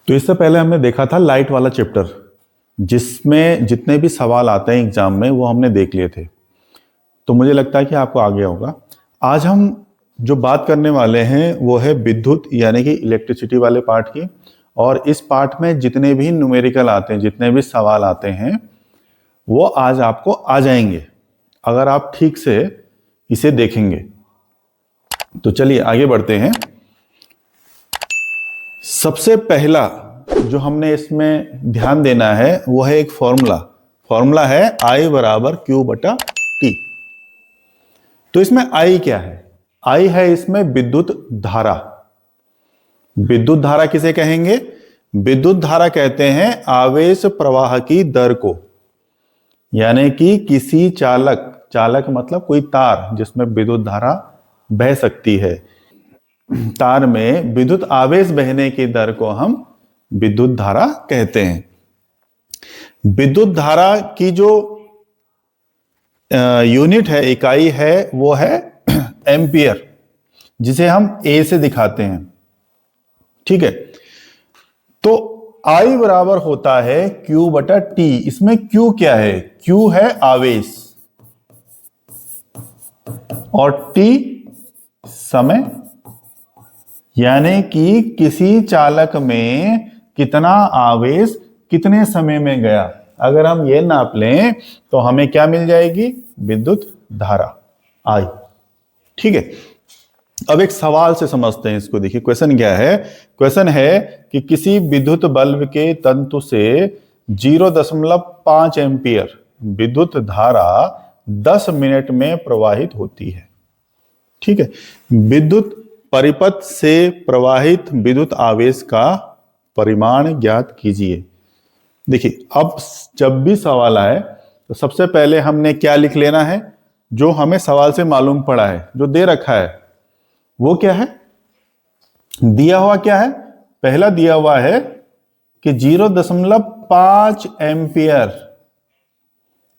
तो इससे पहले हमने देखा था लाइट वाला चैप्टर, जिसमें जितने भी सवाल आते हैं एग्जाम में वो हमने देख लिए थे। तो मुझे लगता है कि आपको आ गया होगा। आज हम जो बात करने वाले हैं वो है विद्युत यानी कि इलेक्ट्रिसिटी वाले पार्ट की। और इस पार्ट में जितने भी न्यूमेरिकल आते हैं, जितने भी सवाल आते हैं, वो आज आपको आ जाएंगे अगर आप ठीक से इसे देखेंगे। तो चलिए आगे बढ़ते हैं। सबसे पहला जो हमने इसमें ध्यान देना है वो है एक फॉर्मूला है I बराबर Q बटा T। तो इसमें I क्या है? I है इसमें विद्युत धारा। विद्युत धारा किसे कहेंगे? विद्युत धारा कहते हैं आवेश प्रवाह की दर को, यानी कि किसी चालक मतलब कोई तार जिसमें विद्युत धारा बह सकती है, तार में विद्युत आवेश बहने की दर को हम विद्युत धारा कहते हैं। विद्युत धारा की जो यूनिट है, इकाई है, वो है एम्पियर, जिसे हम A से दिखाते हैं। ठीक है, तो I बराबर होता है Q बटा T। इसमें Q क्या है? Q है आवेश और T समय, यानी कि किसी चालक में कितना आवेश कितने समय में गया। अगर हम ये नाप लें तो हमें क्या मिल जाएगी? विद्युत धारा I। ठीक है, अब एक सवाल से समझते हैं इसको। देखिए क्वेश्चन क्या है। क्वेश्चन है कि किसी विद्युत बल्ब के तंतु से 0.5 एम्पियर विद्युत धारा 10 मिनट में प्रवाहित होती है। ठीक है, विद्युत परिपथ से प्रवाहित विद्युत आवेश का परिमाण ज्ञात कीजिए। देखिए, अब जब भी सवाल आए तो सबसे पहले हमने क्या लिख लेना है? जो हमें सवाल से मालूम पड़ा है, जो दे रखा है, वो क्या है? दिया हुआ क्या है? पहला दिया हुआ है कि 0.5 एम्पियर,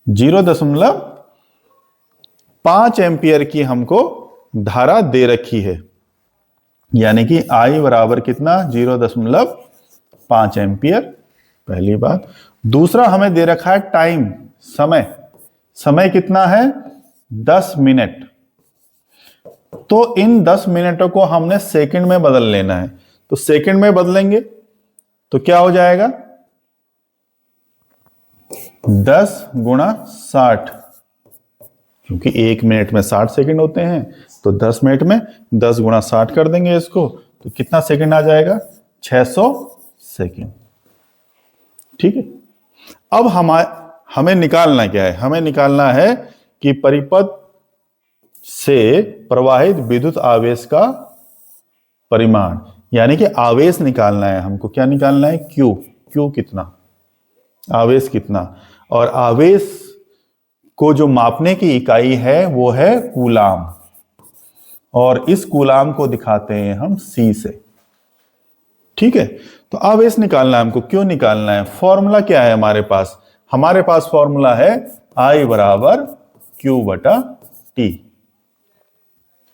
0.5 एम्पियर की हमको धारा दे रखी है, यानी कि I बराबर कितना? 0.5 एम्पियर। पहली बात। दूसरा हमें दे रखा है टाइम, समय कितना है? 10 मिनट। तो इन 10 मिनटों को हमने सेकंड में बदल लेना है। तो सेकंड में बदलेंगे तो क्या हो जाएगा? 10 गुणा 60, क्योंकि 1 मिनट में 60 सेकंड होते हैं। तो 10 मिनट में 10 गुणा 60 कर देंगे इसको, तो कितना सेकंड आ जाएगा? 600 सेकंड। ठीक है, अब हमें निकालना क्या है? हमें निकालना है कि परिपथ से प्रवाहित विद्युत आवेश का परिमाण, यानी कि आवेश निकालना है हमको। क्या निकालना है? Q कितना, आवेश कितना। और आवेश को जो मापने की इकाई है वो है कूलाम, और इस कूलाम को दिखाते हैं हम C से। ठीक है, तो आवेश निकालना है हमको, क्यों निकालना है? फॉर्मूला क्या है हमारे पास? हमारे पास फॉर्मूला है I बराबर Q बटा T।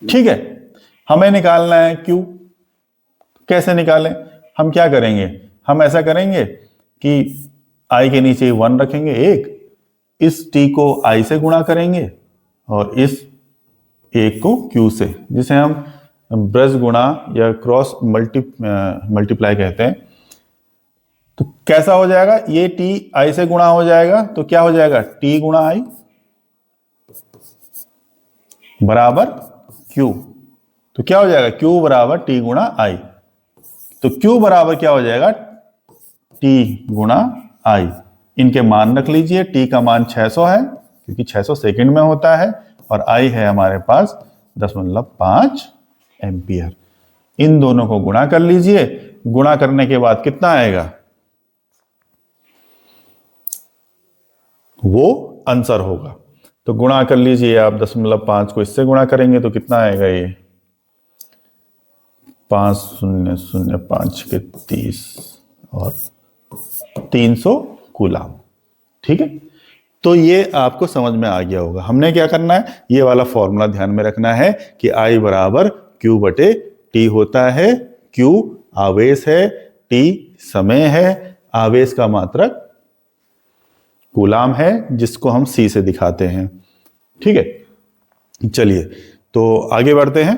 ठीक है, हमें निकालना है Q। कैसे निकालें? हम क्या करेंगे? हम ऐसा करेंगे कि I के नीचे 1 रखेंगे, इस T को I से गुणा करेंगे और इस 1 को Q से, जिसे हम ब्रश गुणा या क्रॉस मल्टीप्लाई कहते हैं। तो कैसा हो जाएगा? ये T I से गुणा हो जाएगा, तो क्या हो जाएगा? T गुणा I बराबर Q। तो क्या हो जाएगा? Q बराबर T गुणा I। तो Q बराबर क्या हो जाएगा? T गुणा I। इनके मान रख लीजिए। T का मान 600 है, क्योंकि 600 सेकंड में होता है, और I है हमारे पास 0.5 एम्पियर। इन दोनों को गुणा कर लीजिए। गुणा करने के बाद कितना आएगा? वो आंसर होगा। तो गुणा कर लीजिए आप। 0.5 को इससे गुणा करेंगे तो कितना आएगा? ये 5005 के 30 और 300 कूलाम। ठीक है, तो ये आपको समझ में आ गया होगा। हमने क्या करना है? ये वाला फॉर्मूला ध्यान में रखना है कि I बराबर Q बटे T होता है। Q आवेश है, टी समय है, आवेश का मात्रक कूलाम है, जिसको हम सी से दिखाते हैं। ठीक है, चलिए तो आगे बढ़ते हैं।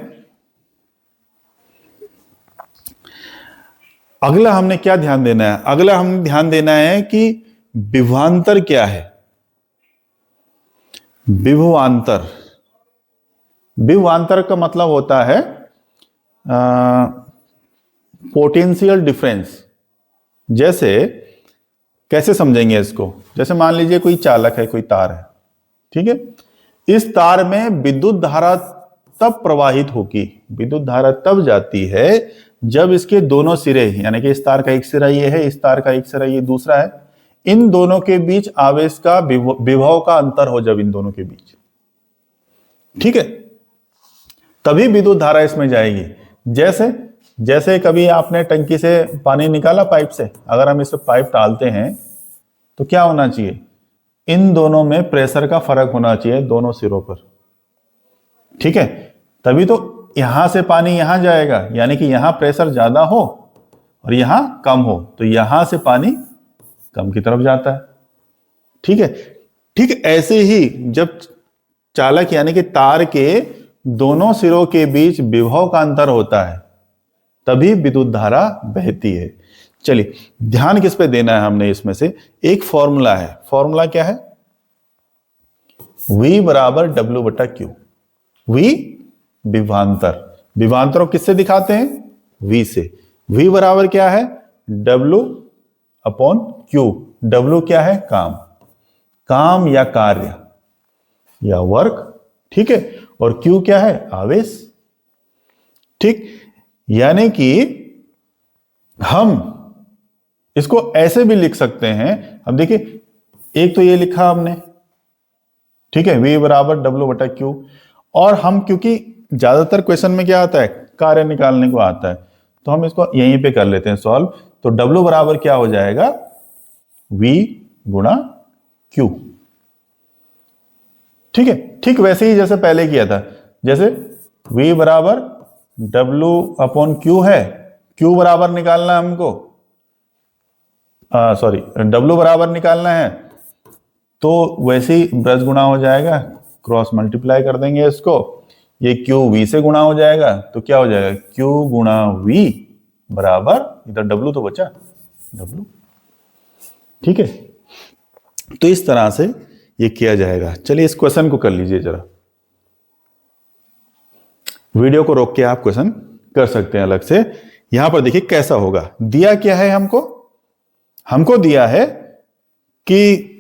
अगला हमने क्या ध्यान देना है? अगला हमने ध्यान देना है कि विभवांतर क्या है। विभवांतर, विभवांतर का मतलब होता है पोटेंशियल डिफरेंस। जैसे कैसे समझेंगे इसको? जैसे मान लीजिए कोई चालक है, कोई तार है, ठीक है। इस तार में विद्युत धारा तब प्रवाहित होगी, विद्युत धारा तब जाती है जब इसके दोनों सिरे, यानी कि इस तार का एक सिरा ये है, इस तार का एक सिरा ये दूसरा है, इन दोनों के बीच आवेश का विभव का अंतर हो, जब इन दोनों के बीच, ठीक है, तभी विद्युत धारा इसमें जाएगी। जैसे जैसे कभी आपने टंकी से पानी निकाला पाइप से, अगर हम इस पे पाइप डालते हैं तो क्या होना चाहिए? इन दोनों में प्रेशर का फर्क होना चाहिए, दोनों सिरों पर, ठीक है, तभी तो यहां से पानी यहां जाएगा, यानी कि यहां प्रेशर ज्यादा हो और यहां कम हो, तो यहां से पानी कम की तरफ जाता है, ठीक है। ठीक ऐसे ही जब चालक यानी कि तार के दोनों सिरों के बीच विभव का अंतर होता है, तभी विद्युत धारा बहती है। चलिए ध्यान किस पे देना है हमने? इसमें से एक फॉर्मूला है। फॉर्मूला क्या है? V बराबर W बटा Q। V विभवांतर, विभवांतर को किससे दिखाते हैं? V से। V बराबर क्या है? W upon Q। W क्या है? काम, काम या कार्य या वर्क, ठीक है, और Q क्या है? आवेश, ठीक। यानी कि हम इसको ऐसे भी लिख सकते हैं। अब देखिए, एक तो ये लिखा हमने, ठीक है, V बराबर W बटा Q, और हम क्योंकि ज्यादातर क्वेश्चन में क्या आता है? कार्य निकालने को आता है, तो हम इसको यहीं पे कर लेते हैं सॉल्व। तो W बराबर क्या हो जाएगा? V गुणा Q, ठीक है। ठीक वैसे ही जैसे पहले किया था, जैसे V बराबर W अपॉन Q है, Q बराबर निकालना है हमको, सॉरी W बराबर निकालना है, तो वैसे ही ब्रश गुणा हो जाएगा, क्रॉस मल्टीप्लाई कर देंगे इसको, ये Q V से गुणा हो जाएगा, तो क्या हो जाएगा? Q गुणा V बराबर, इधर W तो बचा, W, ठीक है। तो इस तरह से ये किया जाएगा। चलिए इस क्वेश्चन को कर लीजिए जरा, वीडियो को रोक के आप क्वेश्चन कर सकते हैं अलग से। यहां पर देखिए कैसा होगा। दिया क्या है हमको? हमको दिया है कि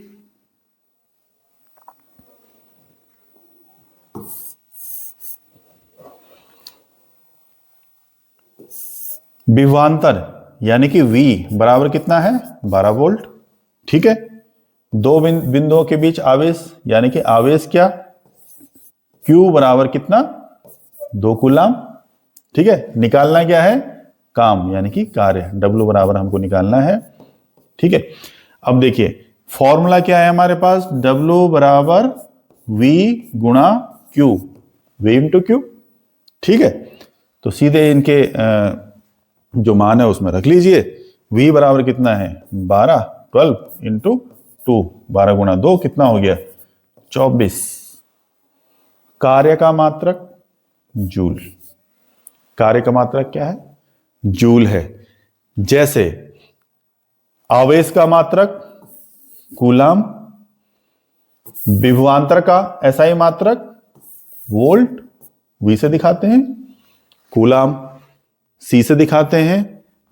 विभवांतर यानी कि V बराबर कितना है? 12 वोल्ट, ठीक है। दो बिंदुओं के बीच आवेश यानी कि आवेश क्या? Q बराबर कितना? 2 कूलाम, ठीक है। निकालना क्या है? काम यानी कि कार्य, W बराबर हमको निकालना है, ठीक है। अब देखिए फॉर्मूला क्या है हमारे पास? W बराबर V गुणा Q, V इंटू Q, ठीक है। तो सीधे इनके जो मान है उसमें रख लीजिए। V बराबर कितना है? 12, 12 इंटू 2, 12 गुणा 2 कितना हो गया? 24। कार्य का मात्रक जूल, कार्य का मात्रक क्या है? जूल है। जैसे आवेश का मात्रक कूलाम, विभवांतर का SI मात्रक वोल्ट, V से दिखाते हैं, कूलाम C से दिखाते हैं,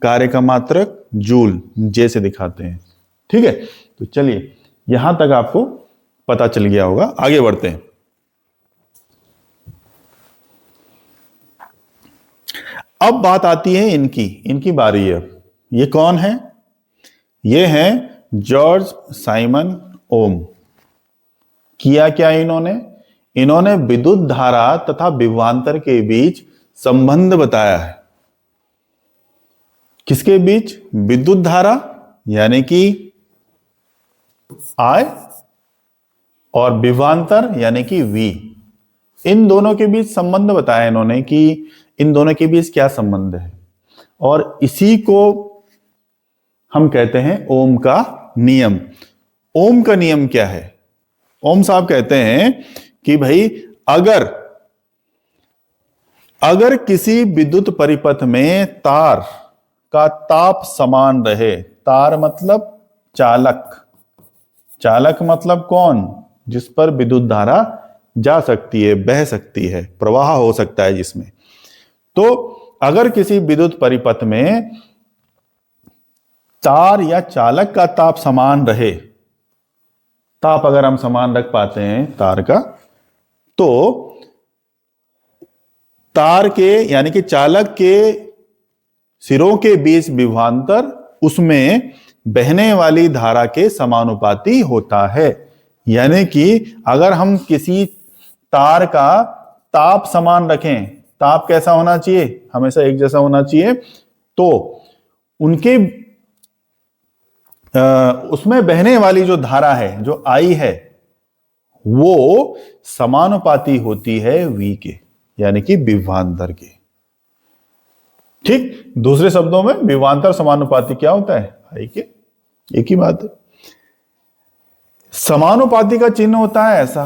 कार्य का मात्रक जूल J से दिखाते हैं, ठीक है। तो चलिए यहां तक आपको पता चल गया होगा, आगे बढ़ते हैं। अब बात आती है इनकी बारी है। ये कौन है? ये हैं जॉर्ज साइमन ओम। किया क्या इन्होंने विद्युत धारा तथा विभवांतर के बीच संबंध बताया है। किसके बीच? विद्युत धारा यानी कि I और विभवांतर यानी कि V, इन दोनों के बीच संबंध बताया इन्होंने कि इन दोनों के बीच क्या संबंध है, और इसी को हम कहते हैं ओम का नियम। ओम का नियम क्या है? ओम साहब कहते हैं कि भाई अगर किसी विद्युत परिपथ में तार का ताप समान रहे, तार मतलब चालक, चालक मतलब कौन? जिस पर विद्युत धारा जा सकती है, बह सकती है, प्रवाह हो सकता है जिसमें। तो अगर किसी विद्युत परिपथ में तार या चालक का ताप समान रहे, ताप अगर हम समान रख पाते हैं तार का, तो तार के यानी कि चालक के सिरों के बीच विभवांतर उसमें बहने वाली धारा के समानुपाती होता है। यानी कि अगर हम किसी तार का ताप समान रखें, ताप कैसा होना चाहिए? हमेशा एक जैसा होना चाहिए। तो उनके उसमें बहने वाली जो धारा है, जो आई है, वो समानुपाती होती है V के, यानी कि विभवांतर के। ठीक, दूसरे शब्दों में विभवांतर समानुपाती क्या होता है? I के। एक ही बात है। समानुपाती का चिन्ह होता है ऐसा।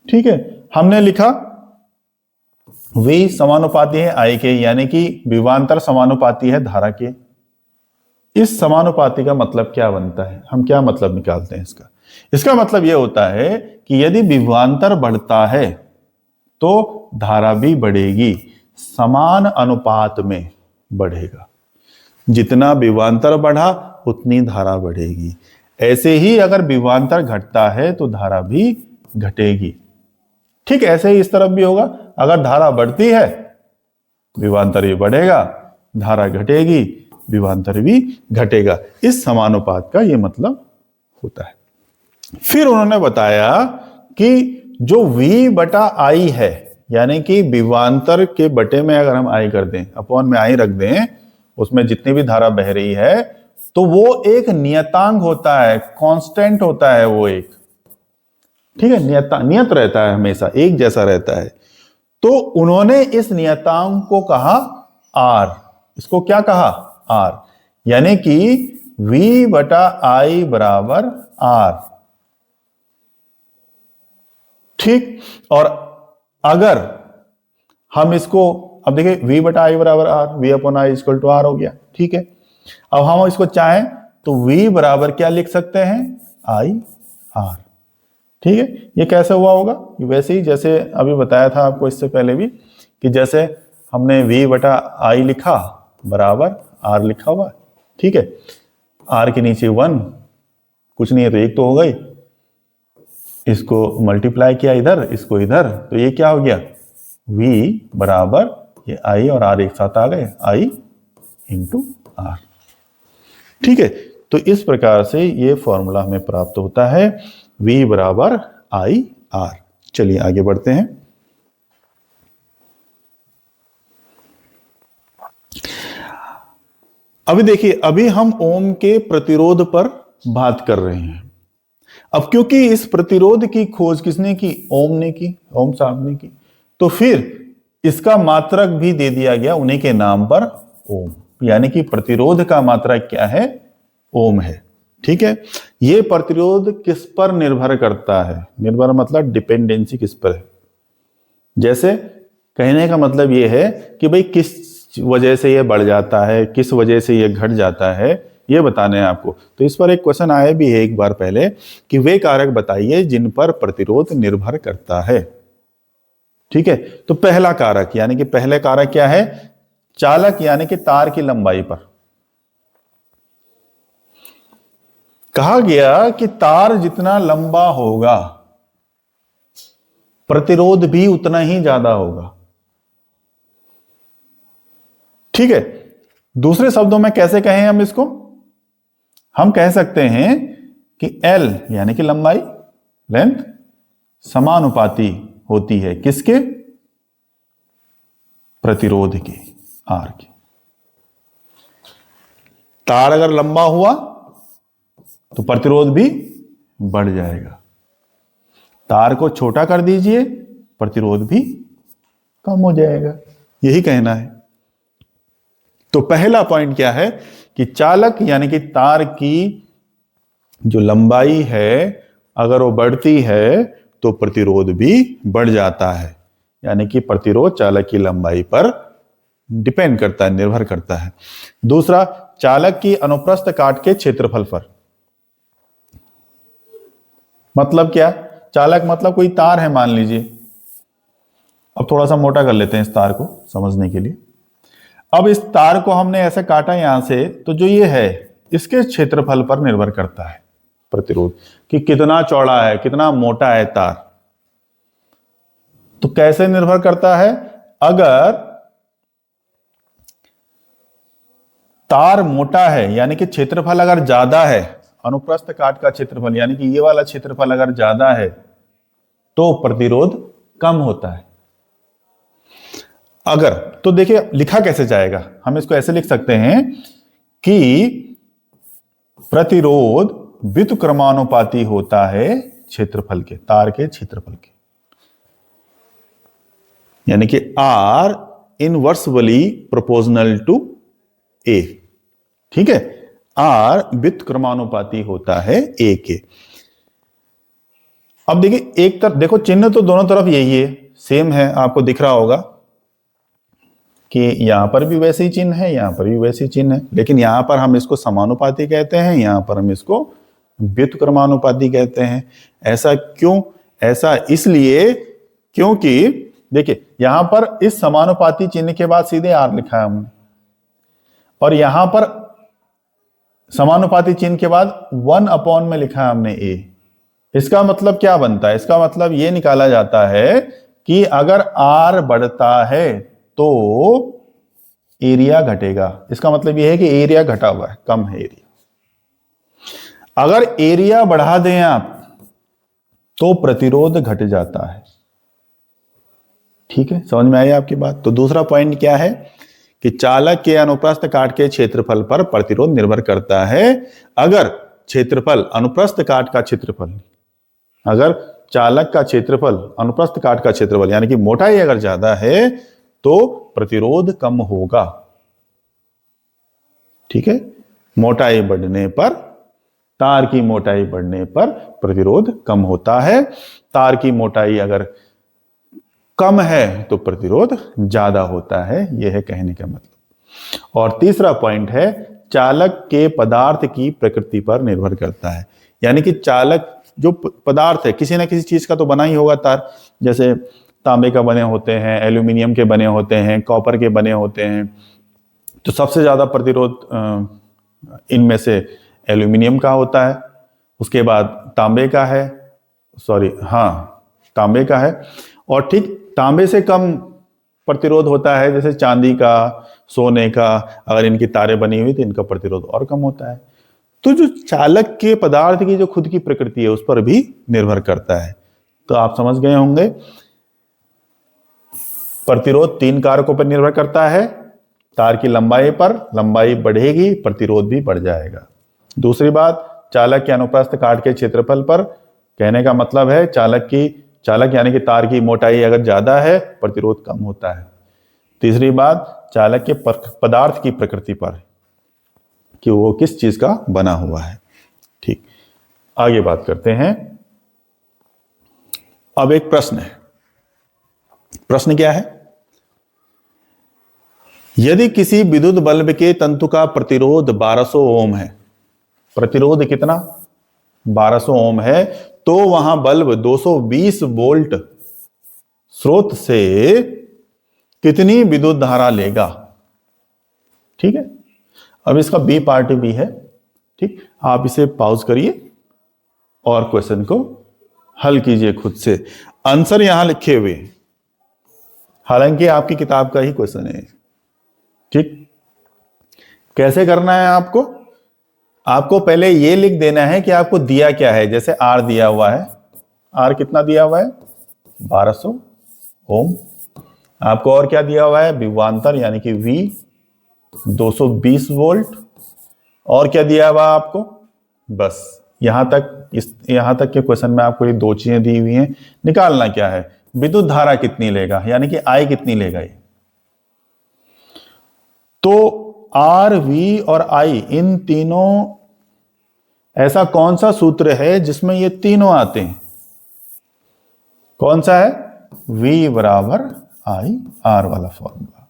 ठीक है, हमने लिखा V समानुपाती है I के, यानी कि विभवांतर समानुपाती है धारा के। इस समानुपाती का मतलब क्या बनता है? हम क्या मतलब निकालते हैं इसका? इसका मतलब यह होता है कि यदि विभवांतर बढ़ता है तो धारा भी बढ़ेगी, समान अनुपात में बढ़ेगा। जितना विभवांतर बढ़ा उतनी धारा बढ़ेगी। ऐसे ही अगर विभवांतर घटता है तो धारा भी घटेगी। ठीक, ऐसे ही इस तरफ भी होगा। अगर धारा बढ़ती है विभवांतर भी बढ़ेगा, धारा घटेगी विभवांतर भी घटेगा। इस समानुपात का यह मतलब होता है। फिर उन्होंने बताया कि जो V बटा I है, यानी कि विभवांतर के बटे में अगर हम I कर दें, अपॉन में I रख दें, उसमें जितनी भी धारा बह रही है, तो वो एक नियतांक होता है, कांस्टेंट होता है वो एक। ठीक है, नियत रहता है, हमेशा एक जैसा रहता है। तो उन्होंने इस नियतांक को कहा R। इसको क्या कहा? R, यानी कि V बटा I बराबर R। ठीक, और अगर हम इसको, अब देखिए V बटा I बराबर R, V upon I equal to R हो गया। ठीक है, अब हम इसको चाहें तो V बराबर क्या लिख सकते हैं? I R। ठीक है, ये कैसे हुआ होगा? वैसे ही जैसे अभी बताया था आपको इससे पहले भी, कि जैसे हमने V बटा I लिखा बराबर R लिखा हुआ। ठीक है, R के नीचे 1, कुछ नहीं है तो एक तो हो गई, इसको मल्टीप्लाई किया इधर, इसको इधर, तो ये क्या हो गया? V बराबर ये I और R एक साथ आ गए, I इंटू R। ठीक है, तो इस प्रकार से ये फॉर्मूला हमें प्राप्त होता है, V बराबर I R। चलिए आगे बढ़ते हैं। अभी देखिए, अभी हम ओम के प्रतिरोध पर बात कर रहे हैं। अब क्योंकि इस प्रतिरोध की खोज किसने की? ओम ने की, ओम साहब ने की। तो फिर इसका मात्रक भी दे दिया गया उन्हीं के नाम पर, ओम। यानी कि प्रतिरोध का मात्रक क्या है? ओम है। ठीक है, यह प्रतिरोध किस पर निर्भर करता है? निर्भर मतलब डिपेंडेंसी किस पर है? जैसे कहने का मतलब यह है कि भाई किस वजह से यह बढ़ जाता है, किस वजह से यह घट जाता है, ये बताने हैं आपको। तो इस पर एक क्वेश्चन आया भी है एक बार पहले कि वे कारक बताइए जिन पर प्रतिरोध निर्भर करता है। ठीक है, तो पहला कारक यानी कि पहले कारक क्या है? चालक यानी कि तार की लंबाई पर। कहा गया कि तार जितना लंबा होगा प्रतिरोध भी उतना ही ज्यादा होगा। ठीक है, दूसरे शब्दों में कैसे कहें हम इसको? हम कह सकते हैं कि L यानी कि लंबाई, लेंथ, समानुपाती होती है किसके? प्रतिरोध के, R के। तार अगर लंबा हुआ तो प्रतिरोध भी बढ़ जाएगा। तार को छोटा कर दीजिए, प्रतिरोध भी कम हो जाएगा। यही कहना है। तो पहला पॉइंट क्या है कि चालक यानी कि तार की जो लंबाई है अगर वो बढ़ती है तो प्रतिरोध भी बढ़ जाता है, यानी कि प्रतिरोध चालक की लंबाई पर डिपेंड करता है, निर्भर करता है। दूसरा, चालक की अनुप्रस्थ काट के क्षेत्रफल पर। मतलब क्या? चालक मतलब कोई तार है मान लीजिए। अब थोड़ा सा मोटा कर लेते हैं इस तार को समझने के लिए। अब इस तार को हमने ऐसे काटा यहां से, तो जो ये है इसके क्षेत्रफल पर निर्भर करता है प्रतिरोध, कि कितना चौड़ा है, कितना मोटा है तार। तो कैसे निर्भर करता है? अगर तार मोटा है यानी कि क्षेत्रफल अगर ज्यादा है, अनुप्रस्थ काट का क्षेत्रफल यानी कि ये वाला क्षेत्रफल अगर ज्यादा है तो प्रतिरोध कम होता है। अगर तो देखिए लिखा कैसे जाएगा, हम इसको ऐसे लिख सकते हैं कि प्रतिरोध व्युत्क्रमानुपाती होता है क्षेत्रफल के, तार के क्षेत्रफल के, यानी कि R inversely proportional to A। ठीक है, R व्युत्क्रमानुपाती होता है A के। अब देखिए एक तरफ देखो, चिन्ह तो दोनों तरफ यही है, सेम है, आपको दिख रहा होगा कि यहां पर भी वैसे ही चिन्ह है, यहां पर भी वैसे ही चिन्ह है, लेकिन यहां पर हम इसको समानुपाती कहते हैं, यहां पर हम इसको व्युत्क्रमानुपाती कहते हैं। ऐसा क्यों? ऐसा इसलिए क्योंकि देखिए यहां पर इस समानुपाती चिन्ह के बाद सीधे R लिखा है हमने, और यहां पर समानुपाती चिन्ह के बाद 1 में लिखा है हमने A। इसका मतलब क्या बनता है? इसका मतलब यह निकाला जाता है कि अगर R बढ़ता है तो एरिया घटेगा। इसका मतलब यह है कि एरिया घटा हुआ है, कम है एरिया। अगर एरिया बढ़ा दें आप तो प्रतिरोध घट जाता है। ठीक है, समझ में आई आपकी बात? तो दूसरा पॉइंट क्या है कि चालक के अनुप्रस्थ काट के क्षेत्रफल पर प्रतिरोध निर्भर करता है। अगर क्षेत्रफल अनुप्रस्थ काट का क्षेत्रफल, अगर चालक का क्षेत्रफल अनुप्रस्थ काट का क्षेत्रफल यानी कि मोटाई अगर ज्यादा है तो प्रतिरोध कम होगा। ठीक है, मोटाई बढ़ने पर, तार की मोटाई बढ़ने पर प्रतिरोध कम होता है। तार की मोटाई अगर कम है तो प्रतिरोध ज्यादा होता है, यह है कहने का मतलब। और तीसरा पॉइंट है, चालक के पदार्थ की प्रकृति पर निर्भर करता है। यानी कि चालक जो पदार्थ है, किसी ना किसी चीज का तो बना ही होगा तार, जैसे तांबे का बने होते हैं, एल्यूमिनियम के बने होते हैं, कॉपर के बने होते हैं। तो सबसे ज्यादा प्रतिरोध इनमें से एल्यूमिनियम का होता है, उसके बाद तांबे का है, तांबे का है, और ठीक तांबे से कम प्रतिरोध होता है जैसे चांदी का, सोने का। अगर इनकी तारें बनी हुई तो इनका प्रतिरोध और कम होता है। तो जो चालक के पदार्थ की जो खुद की प्रकृति है उस पर भी निर्भर करता है। तो आप समझ गए होंगे, प्रतिरोध 3 कारकों पर निर्भर करता है। तार की लंबाई पर, लंबाई बढ़ेगी प्रतिरोध भी बढ़ जाएगा। दूसरी बात, चालक के अनुप्रस्थ काट के क्षेत्रफल पर, कहने का मतलब है चालक यानी कि तार की मोटाई अगर ज्यादा है प्रतिरोध कम होता है। तीसरी बात, चालक के पदार्थ की प्रकृति पर, कि वो किस चीज का बना हुआ है। ठीक, आगे बात करते हैं। अब एक प्रश्न है। प्रश्न क्या है? यदि किसी विद्युत बल्ब के तंतु का प्रतिरोध 1200 ओम है, प्रतिरोध कितना? 1200 ओम है, तो वहां बल्ब 220 वोल्ट स्रोत से कितनी विद्युत धारा लेगा? ठीक है, अब इसका बी पार्ट भी है। ठीक, आप इसे पॉज करिए और क्वेश्चन को हल कीजिए खुद से। आंसर यहां लिखे हुए, हालांकि आपकी किताब का ही क्वेश्चन है। ठीक, कैसे करना है आपको? आपको पहले यह लिख देना है कि आपको दिया क्या है। जैसे आर दिया हुआ है, आर कितना दिया हुआ है? 1200 ओम। आपको और क्या दिया हुआ है? विभवांतर यानी कि V 220 वोल्ट। और क्या दिया हुआ आपको? बस यहां तक के क्वेश्चन में आपको ये 2 चीजें दी हुई हैं। निकालना क्या है? विद्युत धारा कितनी लेगा, यानी कि I कितनी लेगा ये। तो आर, वी और आई, इन तीनों, ऐसा कौन सा सूत्र है जिसमें ये तीनों आते हैं? कौन सा है? V बराबर आई आर वाला फॉर्मूला।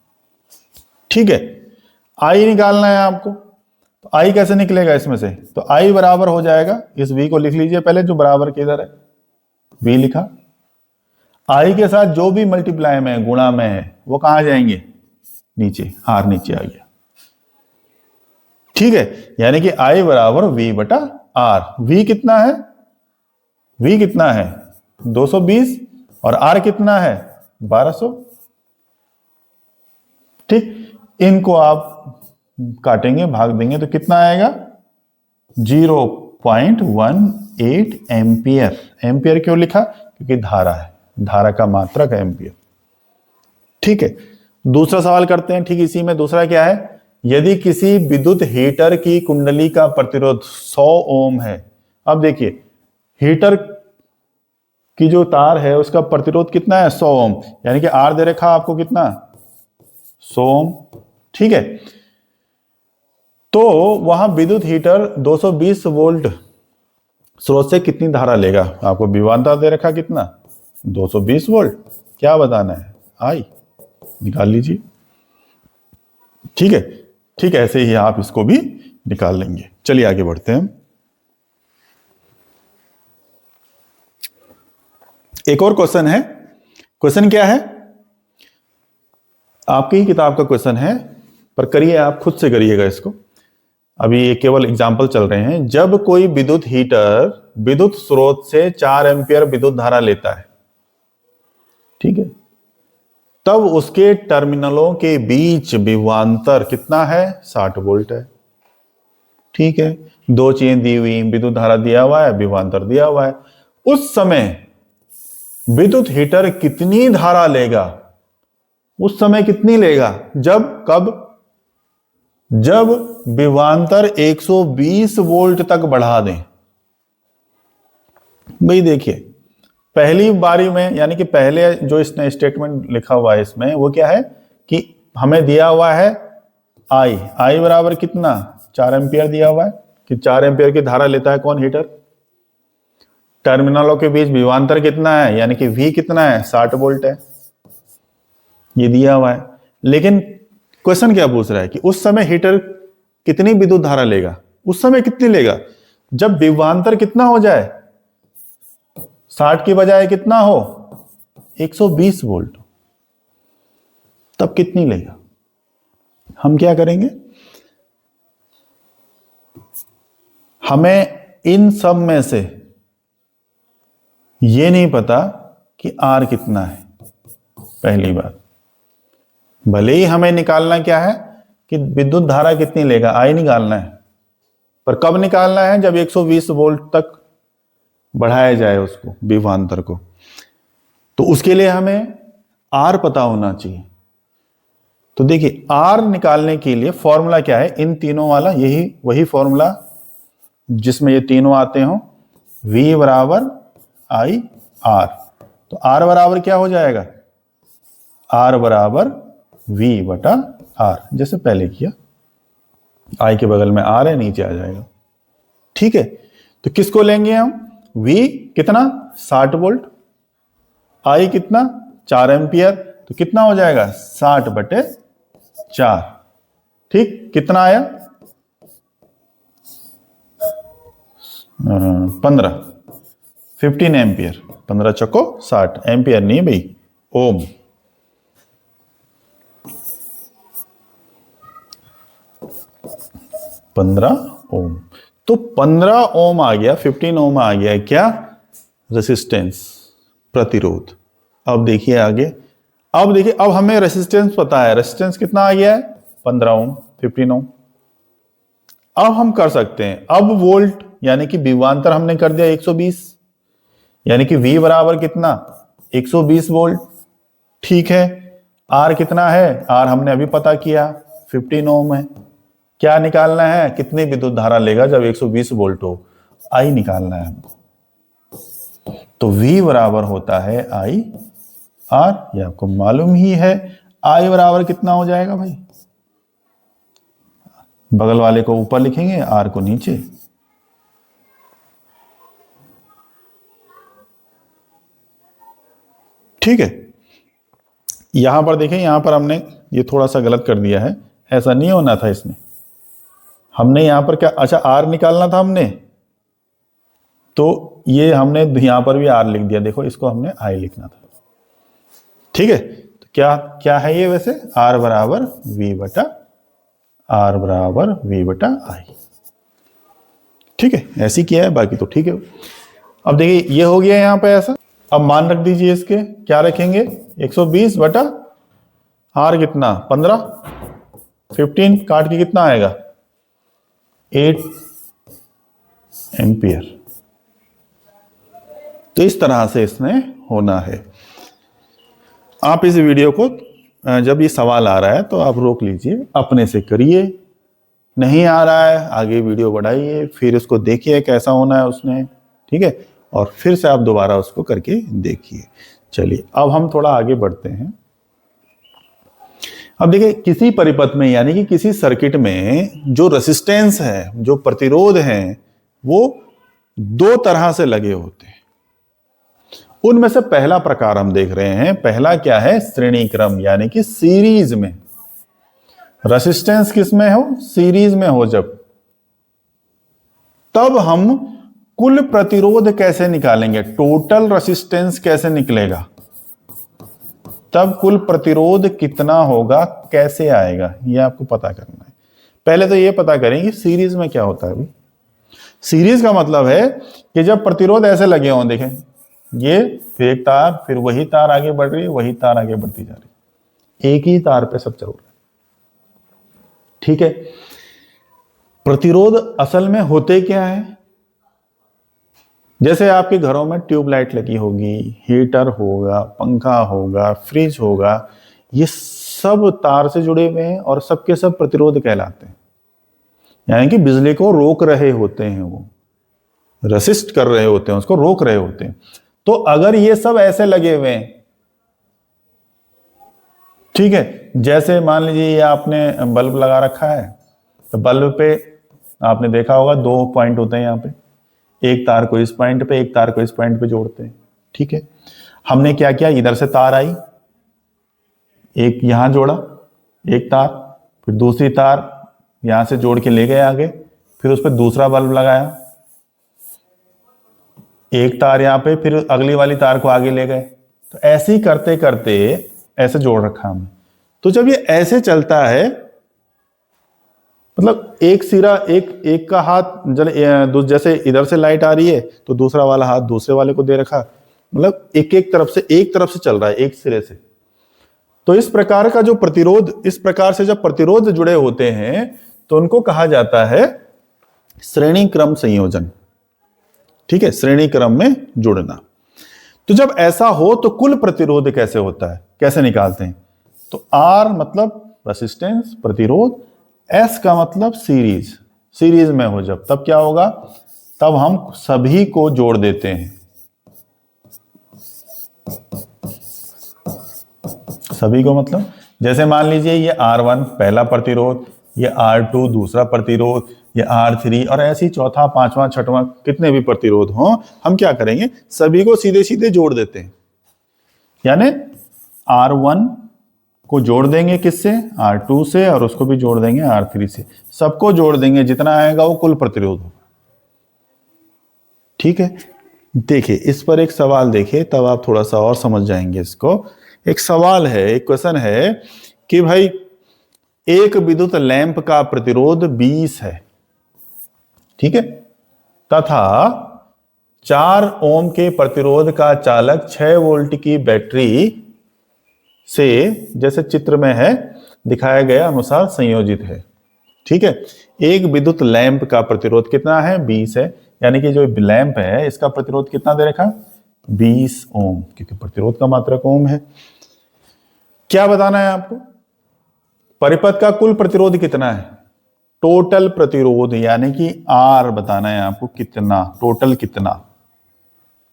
ठीक है, आई निकालना है आपको, तो आई कैसे निकलेगा इसमें से? तो आई बराबर हो जाएगा, इस V को लिख लीजिए पहले, जो बराबर के इधर है, V लिखा। आई के साथ जो भी मल्टीप्लाई में है, गुणा में है, वो कहां जाएंगे? नीचे, आर नीचे आ गया। ठीक है, यानी कि आई बराबर V बटा आर। V कितना है? V कितना है? 220, और R कितना है? 1200। ठीक, इनको आप काटेंगे, भाग देंगे, तो कितना आएगा? 0.18 एम्पियर। एम्पियर क्यों लिखा? क्योंकि धारा है, धारा का मात्रक है एम्पियर। ठीक है, दूसरा सवाल करते हैं। ठीक इसी में दूसरा क्या है? यदि किसी विद्युत हीटर की कुंडली का प्रतिरोध 100 ओम है। अब देखिए, हीटर की जो तार है उसका प्रतिरोध कितना है? 100 ओम, यानी कि आर दे रखा आपको कितना? 100 ओम। ठीक है, तो वहां विद्युत हीटर 220 वोल्ट स्रोत से कितनी धारा लेगा? आपको विभवांतर दे रखा कितना? 220 वोल्ट। क्या बताना है? आई निकाल लीजिए। ठीक है, ठीक, ऐसे ही आप इसको भी निकाल लेंगे। चलिए आगे बढ़ते हैं। एक और क्वेश्चन है। क्वेश्चन क्या है? आपकी ही किताब का क्वेश्चन है, पर करिए, आप खुद से करिएगा इसको। अभी ये केवल एग्जाम्पल चल रहे हैं। जब कोई विद्युत हीटर विद्युत स्रोत से 4 एम्पियर विद्युत धारा लेता है, ठीक है, तब उसके टर्मिनलों के बीच विभवांतर कितना है? 60 वोल्ट है। ठीक है, दो चीजें दी हुई, विद्युत धारा दिया हुआ है, विभवांतर दिया हुआ है। उस समय विद्युत हीटर कितनी धारा लेगा? उस समय कितनी लेगा? जब कब? जब विभवांतर 120 वोल्ट तक बढ़ा दें। भाई देखिए, पहली बारी में, यानी कि पहले जो इसने स्टेटमेंट लिखा हुआ है इसमें, वो क्या है कि हमें दिया हुआ है आई। आई बराबर कितना? 4 एम्पियर दिया हुआ है कि 4 एम्पियर की धारा लेता है कौन? हीटर। टर्मिनलों के बीच विभवांतर कितना है, यानी कि V कितना है? 60 वोल्ट है, ये दिया हुआ है। लेकिन क्वेश्चन क्या पूछ रहा है कि उस समय हीटर कितनी विद्युत धारा लेगा? उस समय कितनी लेगा? जब विभवांतर कितना हो जाए? 60 की बजाय कितना हो? 120 वोल्ट। तब कितनी लेगा? हम क्या करेंगे, हमें इन सब में से ये नहीं पता कि R कितना है। पहली बात, भले ही हमें निकालना क्या है कि विद्युत धारा कितनी लेगा, I निकालना है, पर कब निकालना है? जब 120 वोल्ट तक बढ़ाया जाए उसको, विभवांतर को। तो उसके लिए हमें R पता होना चाहिए। तो देखिए, R निकालने के लिए फॉर्मूला क्या है? इन तीनों वाला, यही वही फॉर्मूला जिसमें ये तीनों आते हो, V बराबर आई आर। तो R बराबर क्या हो जाएगा? R बराबर V बटा R, जैसे पहले किया। I के बगल में R है, नीचे आ जाएगा। ठीक है, तो किसको लेंगे हम? V कितना? 60 वोल्ट। I कितना? 4 एम्पियर। तो कितना हो जाएगा? 60 बटे 4। ठीक, कितना आया? 15 एम्पियर। 15 चौको 60 एम्पियर, नहीं भाई, ओम। ओम। तो 15 ओम आ गया, 15 ओम आ गया क्या? रेसिस्टेंस, प्रतिरोध। अब देखिए आगे, अब देखिए, अब हमें रेसिस्टेंस पता है। रेसिस्टेंस कितना आ गया है? 15 ओम, 15 ओम। अब हम कर सकते हैं, अब वोल्ट यानी कि विभवांतर हमने कर दिया 120, यानी कि V बराबर कितना? 120 वोल्ट। ठीक है, R कितना है? R हमने अभी पता किया, 15 ओम है। क्या निकालना है? कितनी विद्युत धारा लेगा जब 120 वोल्ट हो? I निकालना है हमको। तो V बराबर होता है I R, ये आपको मालूम ही है। I बराबर कितना हो जाएगा भाई? बगल वाले को ऊपर लिखेंगे, आर को नीचे। ठीक है, यहां पर देखें, यहां पर हमने ये थोड़ा सा गलत कर दिया है, ऐसा नहीं होना था इसमें। हमने यहां पर क्या, अच्छा आर निकालना था हमने, तो ये हमने यहां पर भी आर लिख दिया। देखो इसको हमने आई लिखना था। ठीक है, तो क्या क्या है ये वैसे, आर बराबर वी बटा आई। ठीक है, ऐसी किया है, बाकी तो ठीक है। अब देखिए ये हो गया यहां पे ऐसा। अब मान रख दीजिए इसके, क्या रखेंगे, 120 बटा आर कितना 15, 15 काट के कितना आएगा 8 एम्पियर। तो इस तरह से इसमें होना है। आप इस वीडियो को जब ये सवाल आ रहा है तो आप रोक लीजिए, अपने से करिए, नहीं आ रहा है आगे वीडियो बढ़ाइए, फिर उसको देखिए कैसा होना है उसने। ठीक है, और फिर से आप दोबारा उसको करके देखिए। चलिए अब हम थोड़ा आगे बढ़ते हैं। अब देखिए किसी परिपथ में यानी कि किसी सर्किट में जो रेसिस्टेंस है, जो प्रतिरोध है, वो दो तरह से लगे होते हैं। उनमें से पहला प्रकार हम देख रहे हैं, पहला क्या है, श्रेणी क्रम यानी कि सीरीज में। रेसिस्टेंस किस में हो, सीरीज में हो जब, तब हम कुल प्रतिरोध कैसे निकालेंगे, टोटल रेसिस्टेंस कैसे निकलेगा, तब कुल प्रतिरोध कितना होगा, कैसे आएगा, यह आपको पता करना है। पहले तो यह पता करें कि सीरीज में क्या होता है। अभी सीरीज का मतलब है कि जब प्रतिरोध ऐसे लगे हों, देखें ये, फिर एक तार, फिर वही तार आगे बढ़ रही है, वही तार आगे बढ़ती जा रही है, एक ही तार पे सब चल रहा है। ठीक है, प्रतिरोध असल में होते क्या है, जैसे आपके घरों में ट्यूबलाइट लगी होगी, हीटर होगा, पंखा होगा, फ्रिज होगा, ये सब तार से जुड़े हुए हैं और सबके सब प्रतिरोध कहलाते हैं। यानी कि बिजली को रोक रहे होते हैं, वो रेसिस्ट कर रहे होते हैं, उसको रोक रहे होते हैं। तो अगर ये सब ऐसे लगे हुए हैं, ठीक है, जैसे मान लीजिए ये आपने बल्ब लगा रखा है, तो बल्ब पे आपने देखा होगा दो पॉइंट होते हैं, यहां पे एक तार को इस पॉइंट पे, एक तार को इस पॉइंट पे जोड़ते हैं। ठीक है, हमने क्या किया, इधर से तार आई, एक यहां जोड़ा एक तार, फिर दूसरी तार यहां से जोड़ के ले गए आगे, फिर उस पर दूसरा बल्ब लगाया, एक तार यहां पे, फिर अगली वाली तार को आगे ले गए। तो ऐसे ही करते करते ऐसे जोड़ रखा हमने। तो जब ये ऐसे चलता है, मतलब एक सिरा, एक का हाथ जैसे इधर से लाइट आ रही है तो दूसरा वाला हाथ दूसरे वाले को दे रखा, मतलब एक तरफ से चल रहा है, एक सिरे से। तो इस प्रकार का जो प्रतिरोध, इस प्रकार से जब प्रतिरोध जुड़े होते हैं तो उनको कहा जाता है श्रेणी क्रम संयोजन। ठीक है, श्रेणी क्रम में जुड़ना। तो जब ऐसा हो तो कुल प्रतिरोध कैसे होता है, कैसे निकालते हैं, तो R मतलब रेसिस्टेंस, प्रतिरोध, S का मतलब सीरीज, सीरीज में हो जब, तब क्या होगा, तब हम सभी को जोड़ देते हैं, सभी को मतलब जैसे मान लीजिए ये R1 पहला प्रतिरोध, ये R2 दूसरा प्रतिरोध, ये R3 और ऐसे ही चौथा, पांचवा, छठवां, कितने भी प्रतिरोध हों, हम क्या करेंगे, सभी को सीधे सीधे जोड़ देते हैं। यानी R1 को जोड़ देंगे किससे, R2 से, और उसको भी जोड़ देंगे R3 से, सबको जोड़ देंगे, जितना आएगा वो कुल प्रतिरोध होगा। ठीक है, देखिए इस पर एक सवाल देखिए, तब आप थोड़ा सा और समझ जाएंगे इसको। एक सवाल है, एक क्वेश्चन है कि भाई एक विद्युत लैंप का प्रतिरोध 20 है, ठीक है, तथा 4 ओम के प्रतिरोध का चालक 6 वोल्ट की बैटरी से, जैसे चित्र में है दिखाया गया अनुसार संयोजित है। ठीक है, एक विद्युत लैंप का प्रतिरोध कितना है, 20 है, यानी कि जो लैंप है इसका प्रतिरोध कितना दे रखा, 20 ओम, क्योंकि प्रतिरोध का मात्रक ओम है। क्या बताना है आपको, परिपथ का कुल प्रतिरोध कितना है, टोटल प्रतिरोध, यानी कि R बताना है आपको, कितना, टोटल कितना।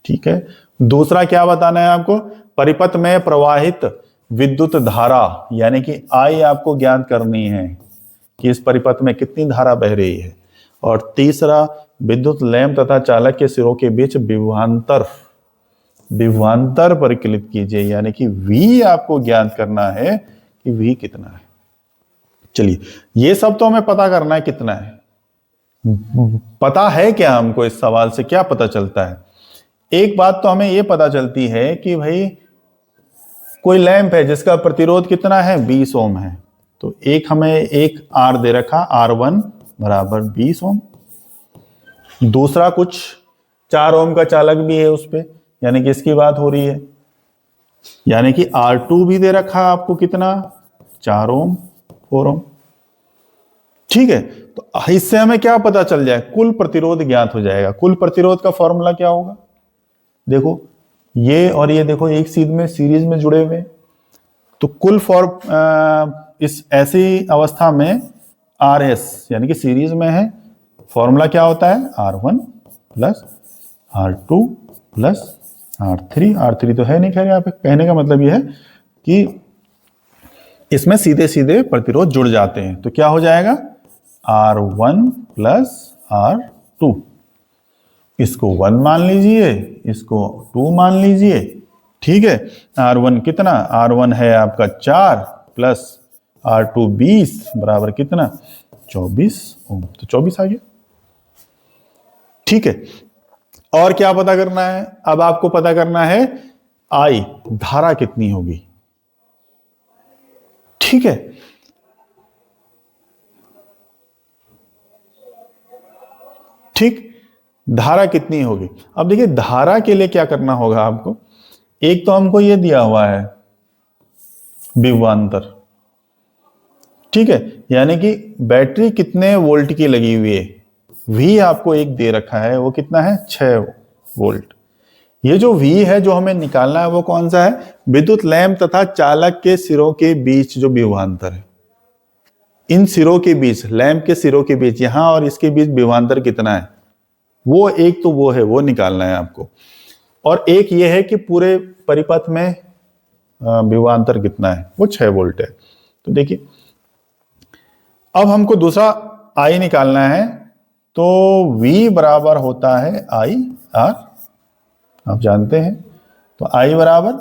ठीक है, दूसरा क्या बताना है आपको, परिपथ में प्रवाहित विद्युत धारा, यानी कि I आपको ज्ञात करनी है, कि इस परिपथ में कितनी धारा बह रही है। और तीसरा, विद्युत लैंप तथा चालक के सिरों के बीच विभवांतर परिकलित कीजिए, यानी कि V आपको ज्ञात करना है कि V कितना है। चलिए, ये सब तो हमें पता करना है कितना है। पता है क्या हमको, इस सवाल से क्या पता चलता है? एक बात तो हमें यह पता चलती है कि भाई कोई लैंप है जिसका प्रतिरोध कितना है, 20 ओम है। तो हमें एक R दे रखा, R1 बराबर 20 ओम। दूसरा कुछ 4 ओम का चालक भी है उस पे, यानी कि इसकी बात हो रही है। यानी कि R2 भी दे रखा आपको कितना, 4 ओम, 4 ओम। ठीक है, तो इससे हमें क्या पता चल जाए, कुल प्रतिरोध ज्ञात हो जाएगा। कुल प्रतिरोध का फॉर्मूला क्या होगा, देखो ये और ये देखो एक सीरीज में जुड़े हुए, तो कुल इस ऐसी अवस्था में RS यानी कि सीरीज में है, फॉर्मूला क्या होता है, R1 plus R2 plus R3 तो है नहीं, खैर यहाँ पे कहने का मतलब यह है कि इसमें सीधे सीधे प्रतिरोध जुड़ जाते हैं। तो क्या हो जाएगा, R1 प्लस R2, इसको 1 मान लीजिए, इसको 2 मान लीजिए। ठीक है, R1 कितना, R1 है आपका 4 प्लस R2 20 बराबर कितना, 24 ओम। तो 24 आ गया। ठीक है, और क्या पता करना है, अब आपको पता करना है I, धारा कितनी होगी। ठीक है, ठीक, धारा कितनी होगी। अब देखिए धारा के लिए क्या करना होगा आपको, एक तो हमको ये दिया हुआ है विभवांतर। ठीक है, यानी कि बैटरी कितने वोल्ट की लगी हुई है, V आपको एक दे रखा है, वो कितना है, 6 वोल्ट। ये जो V है जो हमें निकालना है वो कौन सा है, विद्युत लैंप तथा चालक के सिरों के बीच जो विभवांतर है, इन सिरों के बीच, लैंप के सिरों के बीच, यहां और इसके बीच विभवांतर कितना है, वो एक तो वो है, वो निकालना है आपको। और एक ये है कि पूरे परिपथ में विभवांतर कितना है, वो 6 वोल्ट है। तो देखिए अब हमको दूसरा I निकालना है, तो V बराबर होता है IR, आप जानते हैं। तो I बराबर,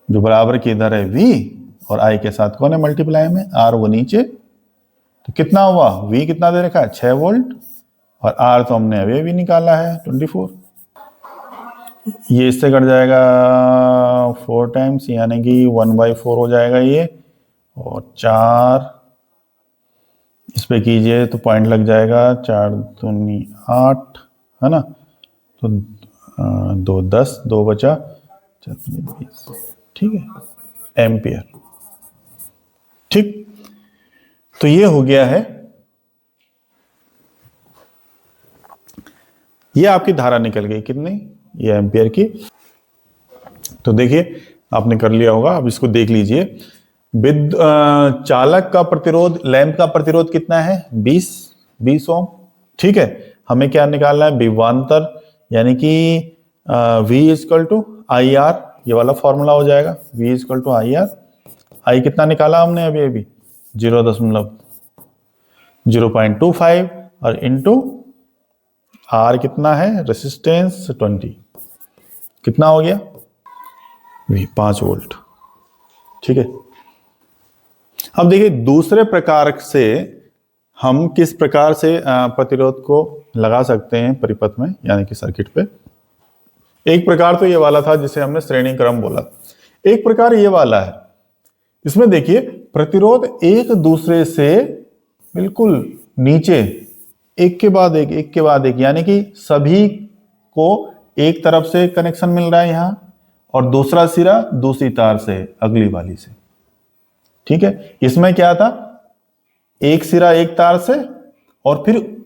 जो बराबर की इधर है V और I के साथ कौन है मल्टीप्लाई में, R वो नीचे। तो कितना हुआ, V कितना दे रखा है, 6 वोल्ट, और R तो हमने अभी भी निकाला है 24। ये इससे कट जाएगा 4 टाइम्स, यानी कि 1/4 हो जाएगा ये, और 4 इस पे कीजिए तो पॉइंट लग जाएगा, 4 दूनी 8 है ना, तो 2 10, 2 बचा 4 20, ठीक है, एम्पियर। ठीक, तो ये हो गया है, ये आपकी धारा निकल गई कितनी, ये एम्पियर की। तो देखिए आपने कर लिया होगा, अब इसको देख लीजिए। चालक का प्रतिरोध, लैंप का प्रतिरोध कितना है, 20 ओम। ठीक है, हमें क्या निकालना है, विभवांतर, यानी कि V इक्वल टू IR, ये वाला फॉर्मूला हो जाएगा, V equal to IR। I कितना निकाला हमने अभी 0.25 और इंटू R कितना है, रेसिस्टेंस 20, कितना हो गया, 5 वोल्ट। ठीक है, अब देखिए दूसरे प्रकार से हम किस प्रकार से प्रतिरोध को लगा सकते हैं परिपथ में, यानी कि सर्किट पे। एक प्रकार तो ये वाला था जिसे हमने श्रेणी क्रम बोला, एक प्रकार ये वाला है। इसमें देखिए प्रतिरोध एक दूसरे से बिल्कुल नीचे, एक के बाद एक, यानी कि सभी को एक तरफ से कनेक्शन मिल रहा है यहां, और दूसरा सिरा दूसरी तार से, अगली वाली से। ठीक है, इसमें क्या था, एक सिरा एक तार से, और फिर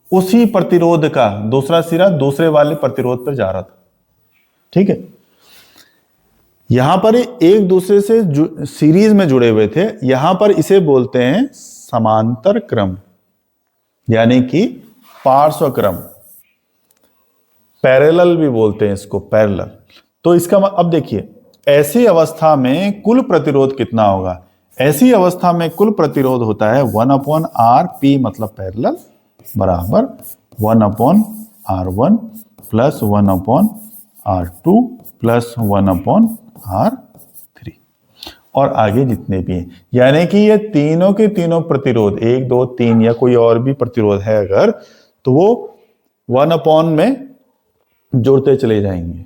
उसी प्रतिरोध का दूसरा सिरा दूसरे वाले प्रतिरोध पर जा रहा था। ठीक है, यहां पर एक दूसरे से सीरीज में जुड़े हुए थे, यहां पर इसे बोलते हैं समांतर क्रम, यानी कि पार्श्व क्रम, पैरेलल भी बोलते हैं इसको, पैरेलल। तो इसका अब देखिए ऐसी अवस्था में कुल प्रतिरोध कितना होगा, ऐसी अवस्था में कुल प्रतिरोध होता है 1/RP मतलब पैरेलल बराबर 1/R1 plus 1/R2 plus 1/R3 और आगे जितने भी हैं। यानी कि ये तीनों के तीनों प्रतिरोध 1 2 3 या कोई और भी प्रतिरोध है अगर, तो वो 1 में जोड़ते चले जाएंगे।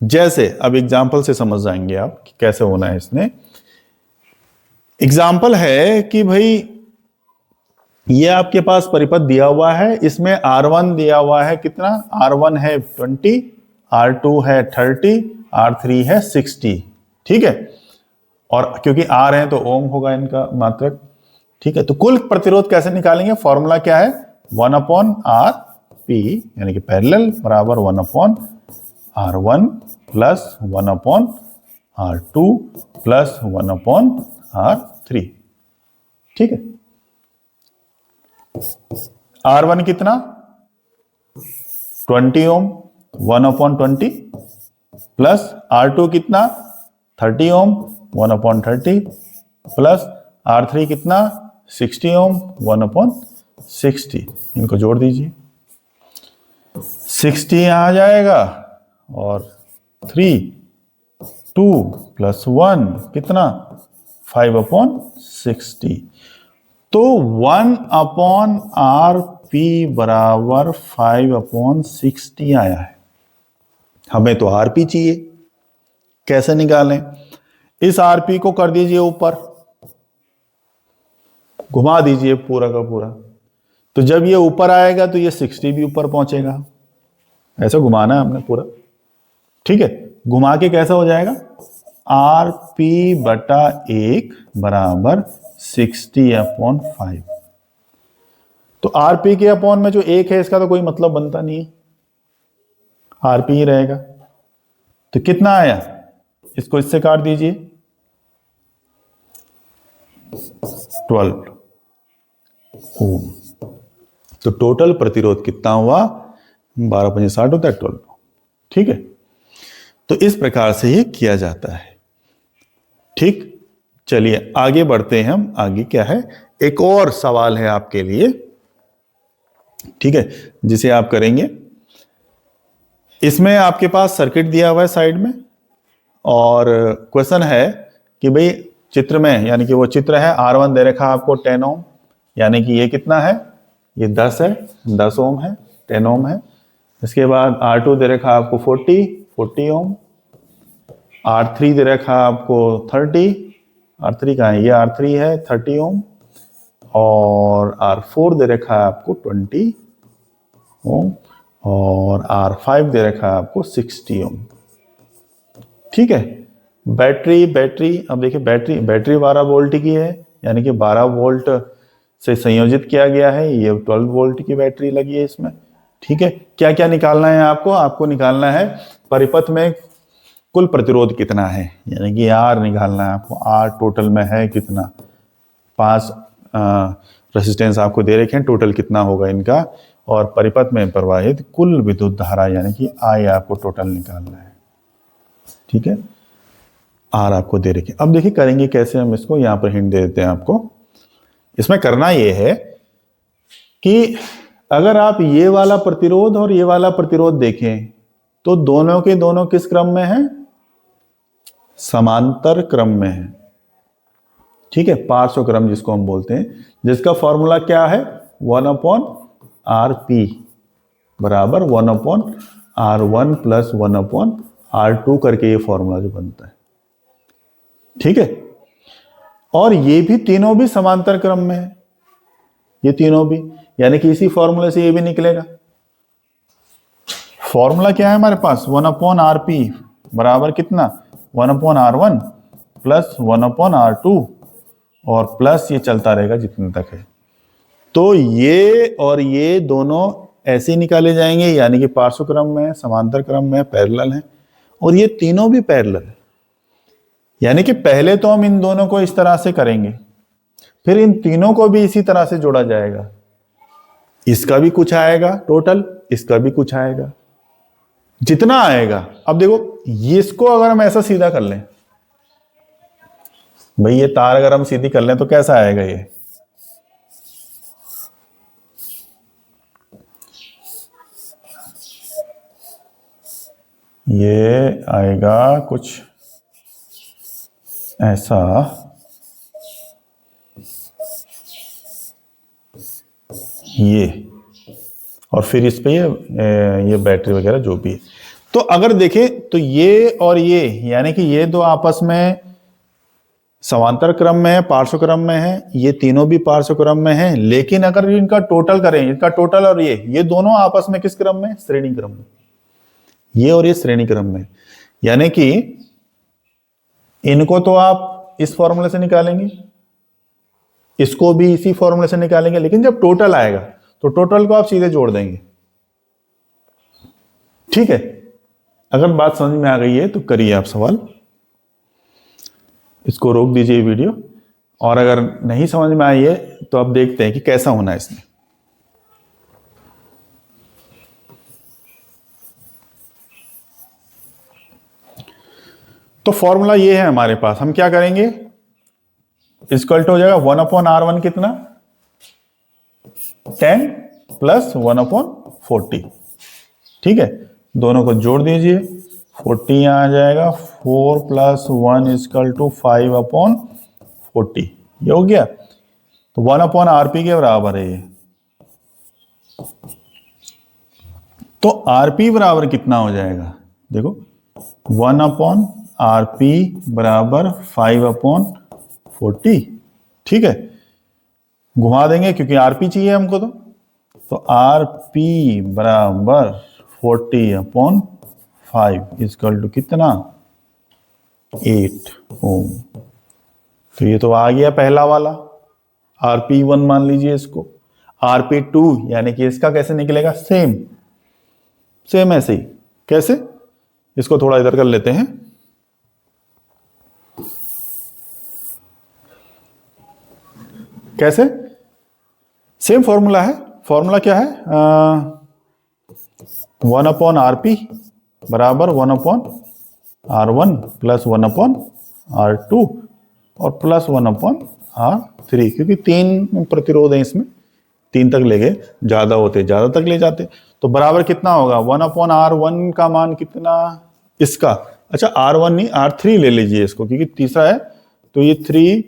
जैसे अब एग्जाम्पल से समझ जाएंगे आप कि कैसे होना है। इसने एग्जाम्पल है कि भाई ये आपके पास परिपथ दिया हुआ है, इसमें R1 दिया हुआ है कितना, R1 है 20, R2 है 30, R3 है 60। ठीक है, और क्योंकि R है तो ओम होगा इनका मात्रक। ठीक है, तो कुल प्रतिरोध कैसे निकालेंगे, फॉर्मूला क्या है, 1/RP यानी कि पैरेलल बराबर 1/R1 plus 1/R2 plus 1/R3। ठीक है, R1 कितना 20 ओम 1/20 प्लस R2 कितना 30 ओम 1/30 प्लस R3 कितना 60 ओम 1/60। इनको जोड़ दीजिए, 60 यहां आ जाएगा और 3 2 प्लस 1 कितना 5/60। तो 1/RP बराबर 5/60 आया है। हमें तो RP चाहिए, कैसे निकालें, इस RP को कर दीजिए ऊपर, घुमा दीजिए पूरा का पूरा, तो जब ये ऊपर आएगा तो ये 60 भी ऊपर पहुंचेगा। ऐसा घुमाना है हमने पूरा। ठीक है, घुमा के कैसा हो जाएगा, RP बटा 1 बराबर 60/5। तो RP के अपॉन में जो 1 है इसका तो कोई मतलब बनता नहीं है, RP ही रहेगा। तो कितना आया, इसको इससे काट दीजिए, 12 ओम। तो टोटल प्रतिरोध कितना हुआ, 12×5 = 60 होता है 12। ठीक है, तो इस प्रकार से ये किया जाता है। ठीक, चलिए आगे बढ़ते हैं हम। आगे क्या है, एक और सवाल है आपके लिए, ठीक है, जिसे आप करेंगे। इसमें आपके पास सर्किट दिया हुआ है साइड में, और क्वेश्चन है कि भाई चित्र में, यानी कि वो चित्र है, R1 दे रखा आपको 10 ओम, यानी कि ये कितना है, ये 10 है, 10 ओम है, 10 ओम है। इसके बाद R2 दे रखा आपको 40 ओम, R3 दे रखा आपको 30, R3 कहाँ है, ये R3 है 30 ओम, और R4 दे रखा है आपको 20 ओम, और R5 दे रखा है आपको 60 ओम। ठीक है, बैटरी अब देखिए, बैटरी 12 वोल्ट की है, यानी कि 12 वोल्ट से संयोजित किया गया है। ये 12 वोल्ट की बैटरी लगी है इसमें। ठीक है, क्या क्या निकालना है आपको निकालना है परिपथ में कुल प्रतिरोध कितना है, यानी कि R निकालना है आपको। R टोटल में है कितना, 5 रेसिस्टेंस आपको दे रखे हैं, टोटल कितना होगा इनका, और परिपथ में प्रवाहित कुल विद्युत धारा यानी कि I आपको टोटल निकालना है। ठीक है, R आपको दे रखे। अब देखिए करेंगे कैसे हम इसको, यहां पर हिंट दे देते हैं आपको। इसमें करना ये है कि अगर आप ये वाला प्रतिरोध और ये वाला प्रतिरोध देखें तो दोनों के दोनों किस क्रम में है, समांतर क्रम में है। ठीक है, पार्श्व क्रम जिसको हम बोलते हैं, जिसका फॉर्मूला क्या है, 1/RP बराबर 1/R1 प्लस 1/R2 करके ये फॉर्मूला जो बनता है। ठीक है, और ये भी तीनों भी समांतर क्रम में है, ये तीनों भी, यानी कि इसी फॉर्मूले से ये भी निकलेगा। फॉर्मूला क्या है हमारे पास, 1/RP बराबर कितना, 1/R1 प्लस 1/R2 और प्लस ये चलता रहेगा जितने तक है। तो ये और ये दोनों ऐसे ही निकाले जाएंगे, यानी कि पार्श्व क्रम में, समांतर क्रम में, पैरेलल है, और ये तीनों भी पैरेलल है। यानी कि पहले तो हम इन दोनों को इस तरह से करेंगे, फिर इन तीनों को भी इसी तरह से जोड़ा जाएगा। इसका भी कुछ आएगा टोटल, इसका भी कुछ आएगा, जितना आएगा। अब देखो इसको अगर हम ऐसा सीधा कर लें, भाई ये तार अगर हम सीधी कर लें तो कैसा आएगा ये आएगा कुछ ऐसा, ये, और फिर इस पे ये बैटरी वगैरह जो भी है। तो अगर देखें तो ये और ये, यानी कि ये दो आपस में समांतर क्रम में है, पार्श्व क्रम में है, ये तीनों भी पार्श्व क्रम में है। लेकिन अगर इनका टोटल करें, इनका टोटल और ये दोनों आपस में किस क्रम में? श्रेणी क्रम में। ये और ये श्रेणी क्रम में, यानी कि इनको तो आप इस फॉर्मूले से निकालेंगे, इसको भी इसी फॉर्मूले से निकालेंगे, लेकिन जब टोटल आएगा तो टोटल को आप सीधे जोड़ देंगे। ठीक है, अगर बात समझ में आ गई है तो करिए आप सवाल, इसको रोक दीजिए वीडियो, और अगर नहीं समझ में आई है तो अब देखते हैं कि कैसा होना है इसमें। तो फॉर्मूला ये है हमारे पास, हम क्या करेंगे, इक्वल टू हो जाएगा 1/R1 कितना, 10 प्लस 1/40। ठीक है, दोनों को जोड़ दीजिए, 40 यहां आ जाएगा, 4 + 1 इक्वल टू 5/40। ये हो गया, तो 1/RP के बराबर है ये। तो RP बराबर कितना हो जाएगा, देखो 1/RP बराबर 5/40। ठीक है, घुमा देंगे क्योंकि RP चाहिए हमको, तो RP बराबर 40/5 इक्वल टू कितना, 8 ओम। तो ये तो आ गया पहला वाला, RP1 मान लीजिए इसको। RP2 यानी कि इसका कैसे निकलेगा, सेम ऐसे ही। कैसे, इसको थोड़ा इधर कर लेते हैं, कैसे, सेम फॉर्मूला है। फॉर्मूला क्या है, 1/RP बराबर 1/R1 प्लस 1/R2 और प्लस 1/R3, क्योंकि 3 प्रतिरोध है इसमें, 3 तक ले गए, ज्यादा होते ज्यादा तक ले जाते। तो बराबर कितना होगा, 1/R1 का मान कितना इसका, अच्छा R1 नहीं R3 ले लीजिए इसको, क्योंकि तीसरा है, तो ये 3,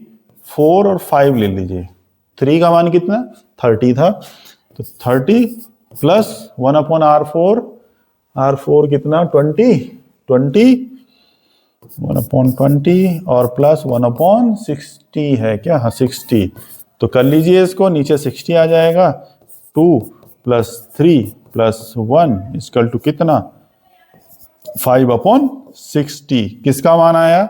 4 और 5 ले लीजिए। 3 का मान कितना, 30 था, तो 30 प्लस 1/R4, R4 कितना 20 1/20 और प्लस 1/60 है क्या, हाँ 60। तो कर लीजिए इसको, नीचे 60 आ जाएगा, 2 + 3 + 1 इक्वल टू कितना, 5/60। किसका मान आया,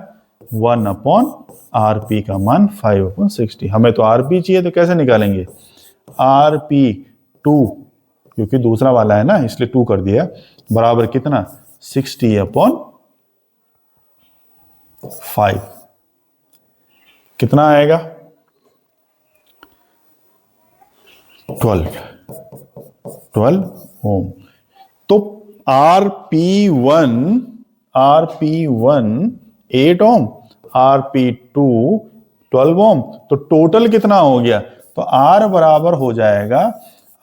1/RP का मान 5/60। हमें तो RP चाहिए, तो कैसे निकालेंगे, RP2, क्योंकि दूसरा वाला है ना इसलिए 2 कर दिया, बराबर कितना, 60/5। कितना आएगा, 12 ओम। तो RP1 8 ओम, RP2 12 ओम, तो टोटल कितना हो गया, तो R बराबर हो जाएगा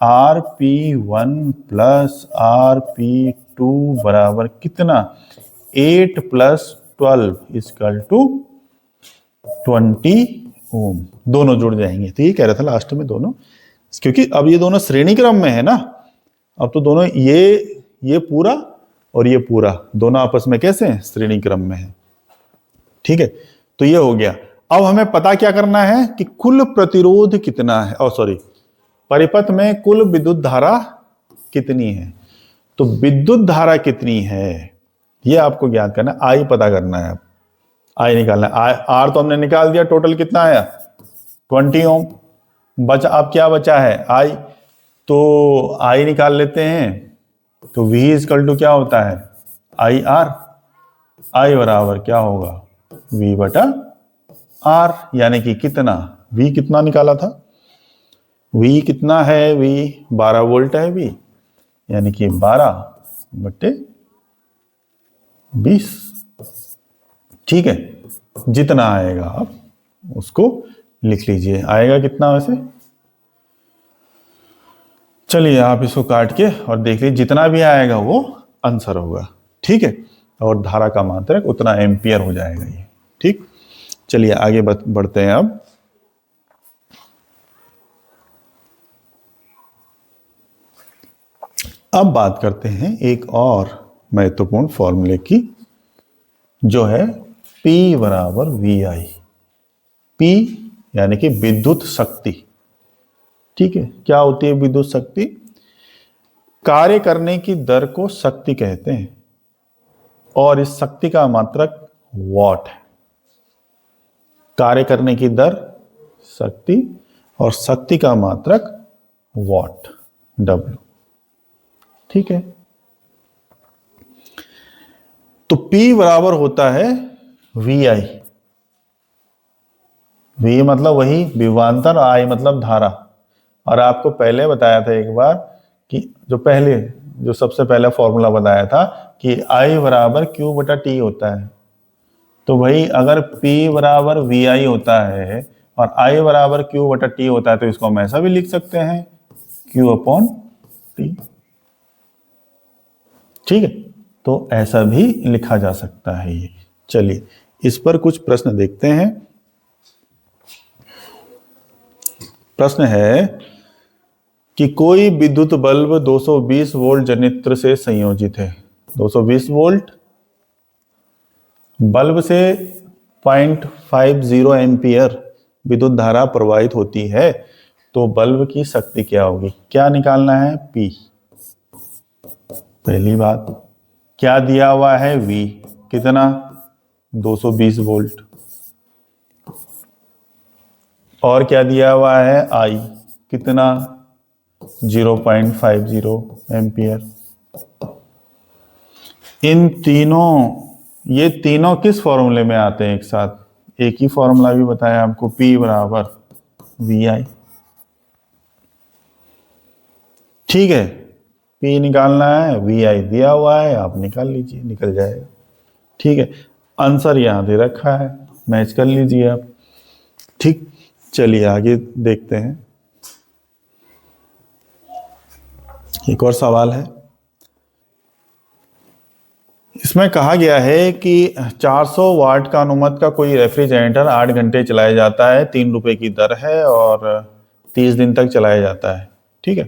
RP1 प्लस RP2 बराबर कितना, 8 + 12 इक्वल टू 20 ओम। दोनों जुड़ जाएंगे, तो ये कह रहा था लास्ट में दोनों, क्योंकि अब ये दोनों श्रेणी क्रम में है ना, अब तो दोनों ये पूरा और ये पूरा दोनों आपस में कैसे हैं, श्रेणी क्रम में है। ठीक है, तो ये हो गया। अब हमें पता क्या करना है कि कुल प्रतिरोध कितना है, परिपथ में कुल विद्युत धारा कितनी है। तो विद्युत धारा कितनी है ये आपको ज्ञात करना है, आई पता करना है, आई निकालना है। आर तो हमने निकाल दिया, टोटल कितना आया 20 ओम। बचा, अब क्या बचा है आई, तो आई निकाल लेते हैं। तो V इक्वल टू क्या होता है, आई आर। आई बराबर क्या होगा, V/R, यानी कि कितना, V कितना निकाला था, V कितना है, V 12 वोल्ट है V, यानी कि 12/20। ठीक है, जितना आएगा अब उसको लिख लीजिए। आएगा कितना वैसे? चलिए आप इसको काट के और देख लीजिए, जितना भी आएगा वो आंसर होगा। ठीक है, और धारा का मात्रक उतना एम्पियर हो जाएगा ये। ठीक, चलिए आगे बढ़ते हैं। अब बात करते हैं एक और महत्वपूर्ण फॉर्मूले की, जो है P बराबर VI। P यानी कि विद्युत शक्ति। ठीक है, क्या होती है विद्युत शक्ति? कार्य करने की दर को शक्ति कहते हैं, और इस शक्ति का मात्रक वॉट है। कार्य करने की दर शक्ति, और शक्ति का मात्रक वॉट, W। ठीक है, तो P बराबर होता है VI। V मतलब वही विभवांतर, I मतलब धारा। और आपको पहले बताया था एक बार कि जो सबसे पहला फॉर्मूला बताया था कि I बराबर Q बटा T होता है। तो भाई अगर P बराबर VI होता है और I बराबर Q बटा T होता है, तो इसको हम ऐसा भी लिख सकते हैं, Q अपॉन T। ठीक है, तो ऐसा भी लिखा जा सकता है ये। चलिए इस पर कुछ प्रश्न देखते हैं। प्रश्न है कि कोई विद्युत बल्ब 220 वोल्ट जनित्र से संयोजित है। 220 वोल्ट बल्ब से 0.50 एम्पियर विद्युत धारा प्रवाहित होती है, तो बल्ब की शक्ति क्या होगी? क्या निकालना है? P। पहली बात, क्या दिया हुआ है? V कितना? 220 वोल्ट। और क्या दिया हुआ है? I कितना? 0.50 एम्पियर। ये तीनों किस फॉर्मूले में आते हैं एक साथ? एक ही फॉर्मूला भी बताया आपको, P बराबर VI। ठीक है, P निकालना है, VI दिया हुआ है, आप निकाल लीजिए, निकल जाएगा। ठीक है, आंसर यहां दे रखा है, मैच कर लीजिए आप। ठीक, चलिए आगे देखते हैं। एक और सवाल है, इसमें कहा गया है कि 400 वाट का अनुमत का कोई रेफ्रिजरेटर 8 घंटे चलाया जाता है, 3 रुपए की दर है और 30 दिन तक चलाया जाता है। ठीक है,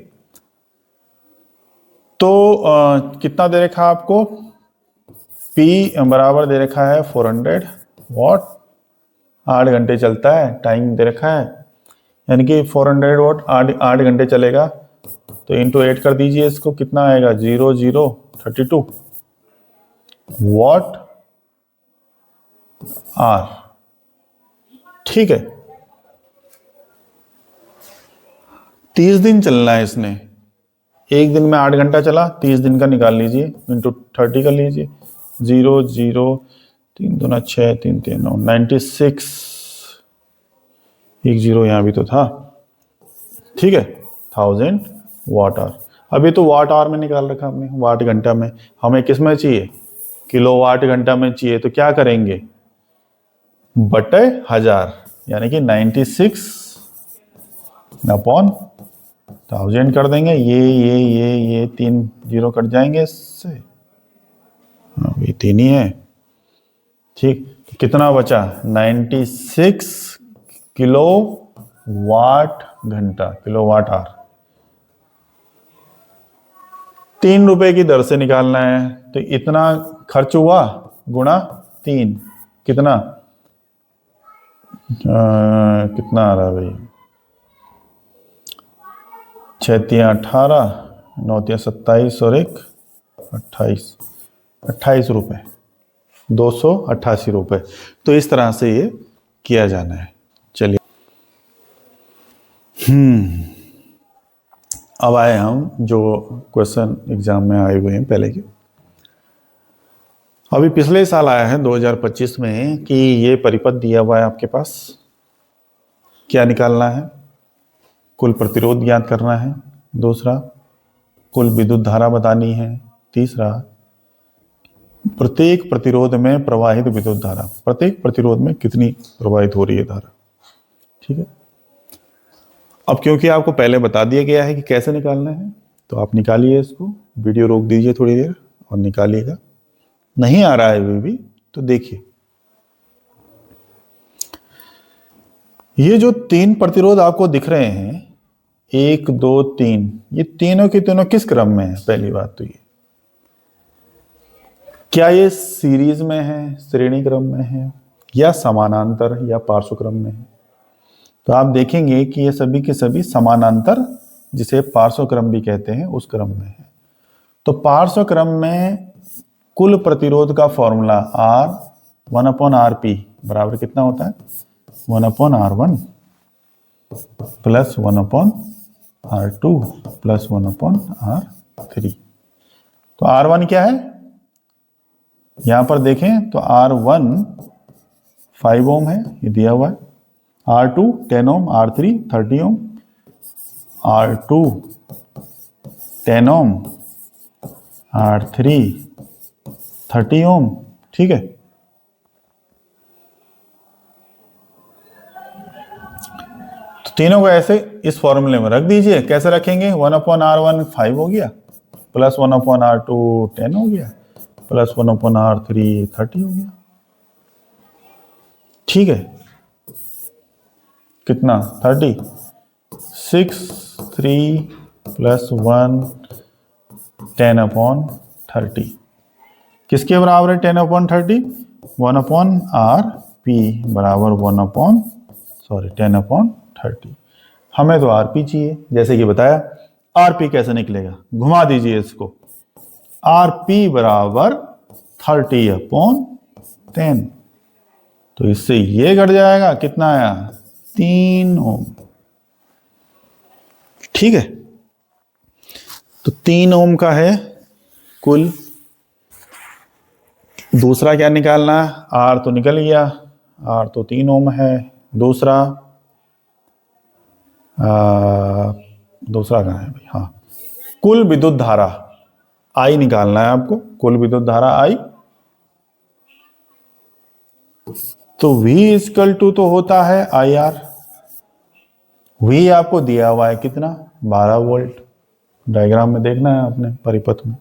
तो कितना दे रखा आपको? P बराबर दे रखा है 400 वाट, 8 घंटे चलता है, टाइम दे रखा है, यानी कि 400 वाट 8 घंटे चलेगा। तो इंटू 8 कर दीजिए, इसको कितना आएगा? 0032 वॉट आर। ठीक है, 30 दिन चलना है इसने। एक दिन में 8 घंटा चला, 30 दिन का निकाल लीजिए, इंटू 30 कर लीजिए। 3 दूना 6, 3 3 9, 96। एक जीरो यहाँ भी तो था। ठीक है, 1000 वाट आवर। अभी तो वाट आवर में निकाल रखा हमने, वाट घंटा में। हमें किस में चाहिए? किलोवाट घंटा में चाहिए। तो क्या करेंगे? बटे 1000, यानी कि 96 अपॉन 1000 कर देंगे। ये 3 जीरो कट जाएंगे इससे। हाँ, ये 3 ही है। ठीक, कितना बचा? 96 किलो वाट घंटा, किलोवाट आवर। 3 रुपए की दर से निकालना है, तो इतना खर्च हुआ गुणा 3, कितना कितना आ रहा है भाई? 6 3 18, 9 3 27 और 1 28 रुपए, 288 रुपए। तो इस तरह से ये किया जाना है। चलिए अब आए हम जो क्वेश्चन एग्जाम में आए हुए हैं पहले के। अभी पिछले साल आया है 2025 में कि ये परिपथ दिया हुआ है आपके पास। क्या निकालना है? कुल प्रतिरोध ज्ञात करना है। दूसरा, कुल विद्युत धारा बतानी है। तीसरा, प्रत्येक प्रतिरोध में प्रवाहित विद्युत धारा, प्रत्येक प्रतिरोध में कितनी प्रवाहित हो रही है धारा। ठीक है। अब क्योंकि आपको पहले बता दिया गया है कि कैसे निकालना है, तो आप निकालिए इसको, वीडियो रोक दीजिए थोड़ी देर और निकालिएगा। नहीं आ रहा है अभी भी तो देखिए, ये जो 3 प्रतिरोध आपको दिख रहे हैं, 1 2 3, ये तीनों के तीनों किस क्रम में है? पहली बात तो ये, क्या ये सीरीज में है, श्रेणी क्रम में है, या समानांतर या पार्श्व क्रम में है? तो आप देखेंगे कि ये सभी के सभी समानांतर, जिसे पार्श्व क्रम भी कहते हैं, उस क्रम में है। तो पार्श्व क्रम में कुल प्रतिरोध का फॉर्मूला R 1/RP बराबर कितना होता है? 1/R1 plus 1/R2 plus 1/R3। तो R1 क्या है? यहां पर देखें तो R1 5 ओम है, ये दिया हुआ है। R2 10 ओम, R3 30 ओम, R2 10 ओम, R3 30 ओम, ठीक है। तो तीनों को ऐसे इस फॉर्मूले में रख दीजिए। कैसे रखेंगे? 1/R1 5 हो गया, प्लस 1/R2 10 हो गया, प्लस 1/R3 30 हो गया, ठीक है। कितना? 30, 6 3 प्लस 1 10/30 किसके बराबर है? 10/30 1/RP बराबर 10/30। हमें तो RP चाहिए, जैसे कि बताया। RP कैसे निकलेगा? घुमा दीजिए इसको। RP बराबर 30/10, तो इससे ये घट जाएगा, कितना आया? 3 ओम, ठीक है। तो 3 ओम का है कुल। दूसरा क्या निकालना है? R तो निकल गया, R तो 3 ओम है। दूसरा दूसरा कहाँ है भाई? हाँ, कुल विद्युत धारा I निकालना है आपको। कुल विद्युत धारा I, तो V इक्वल टू तो होता है IR। V आपको दिया हुआ है कितना? 12 वोल्ट। डायग्राम में देखना है आपने, परिपथ में।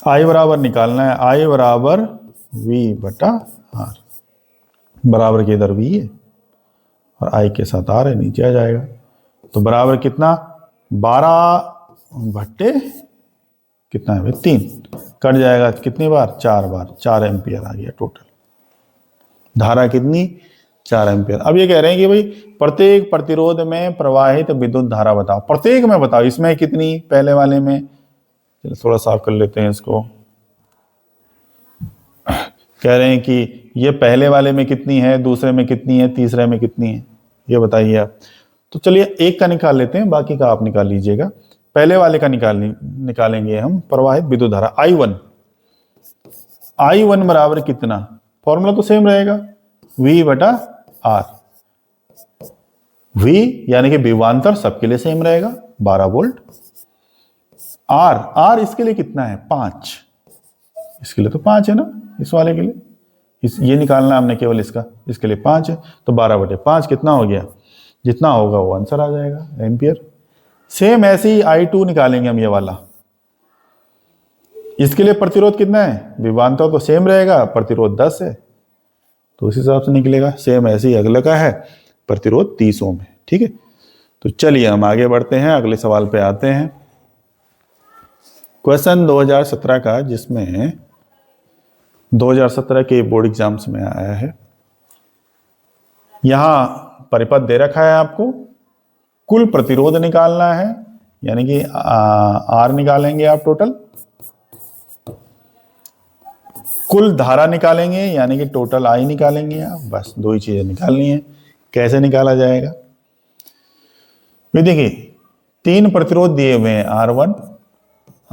I बराबर निकालना है, I बराबर V/R, बराबर के इधर V है और I के साथ R है, नीचे आ जाएगा। तो बराबर कितना? 12 बट्टे कितना है भाई? 3। कट जाएगा कितनी बार? 4 बार। 4 एम्पियर आ गया टोटल धारा। कितनी? 4 एम्पियर। अब ये कह रहे हैं कि भाई प्रत्येक प्रतिरोध में प्रवाहित विद्युत धारा बताओ। प्रत्येक में बताओ, इसमें कितनी? पहले वाले में, चलो थोड़ा साफ कर लेते हैं इसको। कह रहे हैं कि ये पहले वाले में कितनी है, दूसरे में कितनी है, तीसरे में कितनी है, ये बताइए आप। तो चलिए एक का निकाल लेते हैं, बाकी का आप निकाल लीजिएगा। पहले वाले का निकालेंगे हम, प्रवाहित विद्युत धारा I1। I1 बराबर कितना? फॉर्मूला तो सेम रहेगा, V/R। V यानी कि विभवांतर सबके लिए सेम रहेगा, 12 वोल्ट। R इसके लिए कितना है? 5। इसके लिए तो 5 है ना, इस वाले के लिए। ये निकालना हमने केवल इसका, इसके लिए 5 है। तो 12/5 कितना हो गया? जितना होगा वो आंसर आ जाएगा, एम्पियर। सेम ऐसे ही I2 निकालेंगे हम, ये वाला। इसके लिए प्रतिरोध कितना है? विभवांतर तो सेम रहेगा, प्रतिरोध 10 है, तो उस हिसाब से निकलेगा। सेम ऐसे ही अगला का है, प्रतिरोध 30 ओम है, ठीक है। तो चलिए हम आगे बढ़ते हैं, अगले सवाल पे आते हैं। क्वेश्चन 2017 का, जिसमें 2017 के बोर्ड एग्जाम्स में आया है। यहां परिपथ दे रखा है आपको, कुल प्रतिरोध निकालना है, यानी कि R निकालेंगे आप टोटल। कुल धारा निकालेंगे, यानी कि टोटल I निकालेंगे आप। बस 2 ही चीजें निकालनी है। कैसे निकाला जाएगा? देखिए 3 प्रतिरोध दिए हुए हैं, R1,